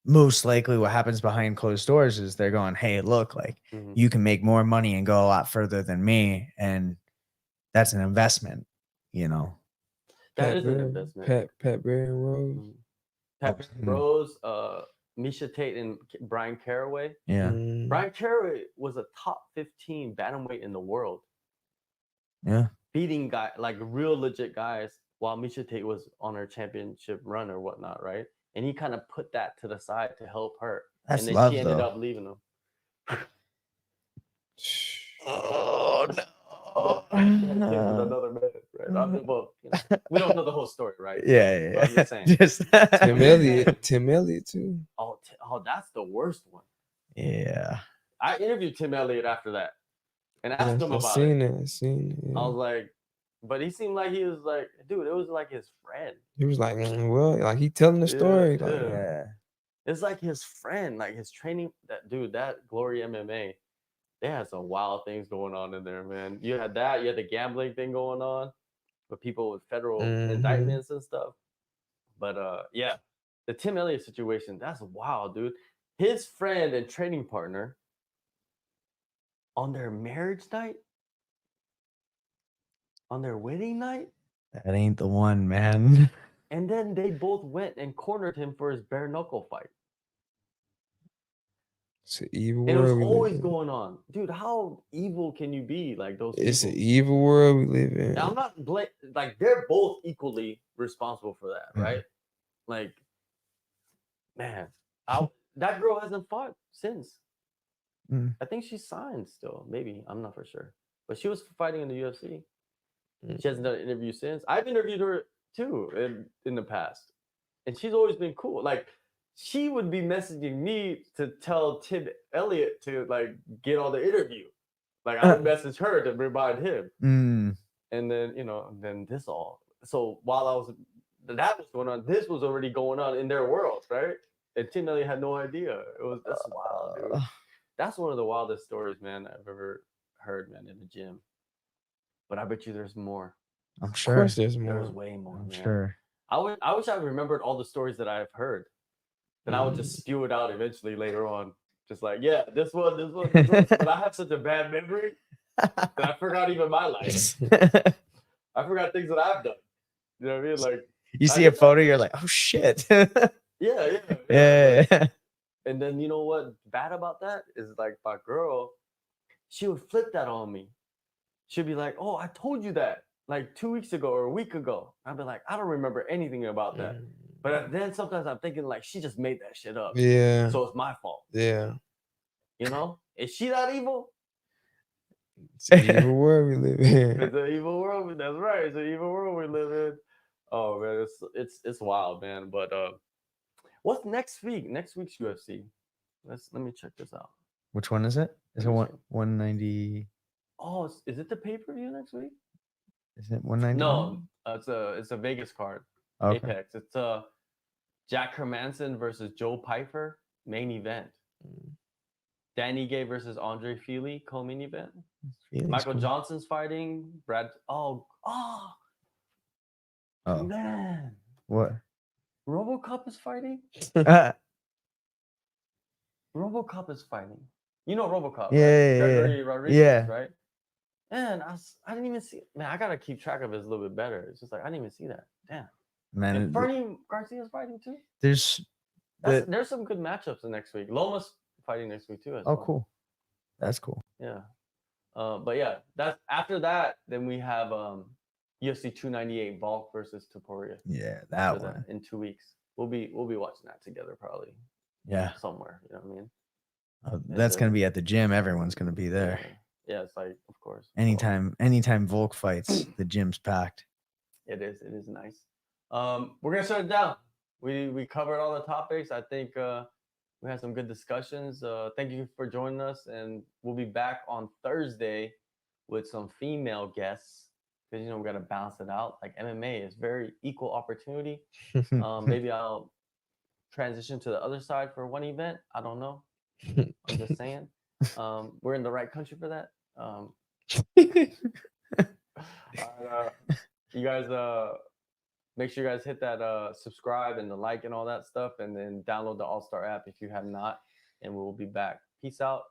most likely what happens behind closed doors is they're going, hey, look, like you can make more money and go a lot further than me, and that's an investment, you know. That is an investment. Pat Barry and Rose. Pat Rose, Misha Tate and Brian Caraway. Yeah. Brian Caraway was a top 15 bantamweight in the world. Yeah. Beating guys like real legit guys while Misha Tate was on her championship run or whatnot, right? And he kind of put that to the side to help her. That's and then love, she ended up leaving him. Oh no. Another man, right? Well, you know, we don't know the whole story, right? Yeah. I'm just saying. Tim Elliott too. Oh, that's the worst one. Yeah. I interviewed Tim Elliott after that and asked him about it. I seen it. I was like, but he seemed like he was like, dude, it was like his friend. He was like, well, like he telling the story. It's like his friend, like his training. That Glory MMA. They had some wild things going on in there, man. You had the gambling thing going on with people with federal indictments and stuff. But the Tim Elliott situation, that's wild, dude. His friend and training partner on their marriage night, on their wedding night. That ain't the one, man. And then they both went and cornered him for his bare knuckle fight. It's an evil and world. It was always going on, dude. How evil can you be? Like those. It's an evil world we live in. Now, I'm not like they're both equally responsible for that, right? Like, man, that girl hasn't fought since. I think she's signed still. Maybe I'm not for sure, but she was fighting in the UFC. She hasn't done an interview since. I've interviewed her too in the past, and she's always been cool. Like. She would be messaging me to tell Tim Elliott to like get on the interview. Like I would message her to remind him. And then, then this all. So while that was going on, this was already going on in their world, right? And Tim Elliott had no idea. That's wild, dude. That's one of the wildest stories, man, I've ever heard, man, in the gym. But I bet you there's more. I'm sure. Of course there's more. There's way more. I'm sure. I wish I remembered all the stories that I've heard. Then I would just spew it out eventually later on. Just like, yeah, this one. But I have such a bad memory that I forgot even my life. I forgot things that I've done. You know what I mean? Like you see a photo, you're like, oh shit. Yeah. And then you know what bad about that is like my girl, she would flip that on me. She'd be like, oh, I told you that like 2 weeks ago or a week ago. I'd be like, I don't remember anything about that. But then sometimes I'm thinking like she just made that shit up. Yeah. So it's my fault. Yeah. You know? Is she that evil? It's an evil world we live in. It's an evil world. That's right. It's an evil world we live in. Oh man, it's wild, man. But what's next week? Next week's UFC. Let me check this out. Which one is it? Is it 190? Oh, is it the pay-per-view next week? Is it 190? No, it's a Vegas card. Okay. Apex. It's Jack Hermanson versus Joe Pyfer main event. Danny Gay versus Andre Fili co-main event. Michael Johnson's fighting. Brad. Oh, man. What? RoboCop is fighting. RoboCop is fighting. You know RoboCop, Yeah, right? Gregory Rodriguez, right? Man, I didn't even see. Man, I gotta keep track of it a little bit better. It's just like I didn't even see that. Damn. Man, and Fernie Garcia's fighting too. There's some good matchups next week. Loma's fighting next week too. Oh, cool. That's cool. Yeah. But yeah, that's after that. Then we have UFC 298 Volk versus Topuria. Yeah, that one in 2 weeks. We'll be watching that together probably. Yeah. Somewhere, you know what I mean? That's gonna be at the gym. Everyone's gonna be there. Yeah, it's like, of course. Anytime Volk fights, the gym's packed. It is nice. We're gonna shut it down. We covered all the topics. I think we had some good discussions. Thank you for joining us, and we'll be back on Thursday with some female guests because we got to balance it out. Like MMA is very equal opportunity. Maybe I'll transition to the other side for one event. I don't know. I'm just saying. We're in the right country for that. You guys, make sure you guys hit that subscribe and the like and all that stuff, and then download the AllStar app if you have not. And we'll be back. Peace out.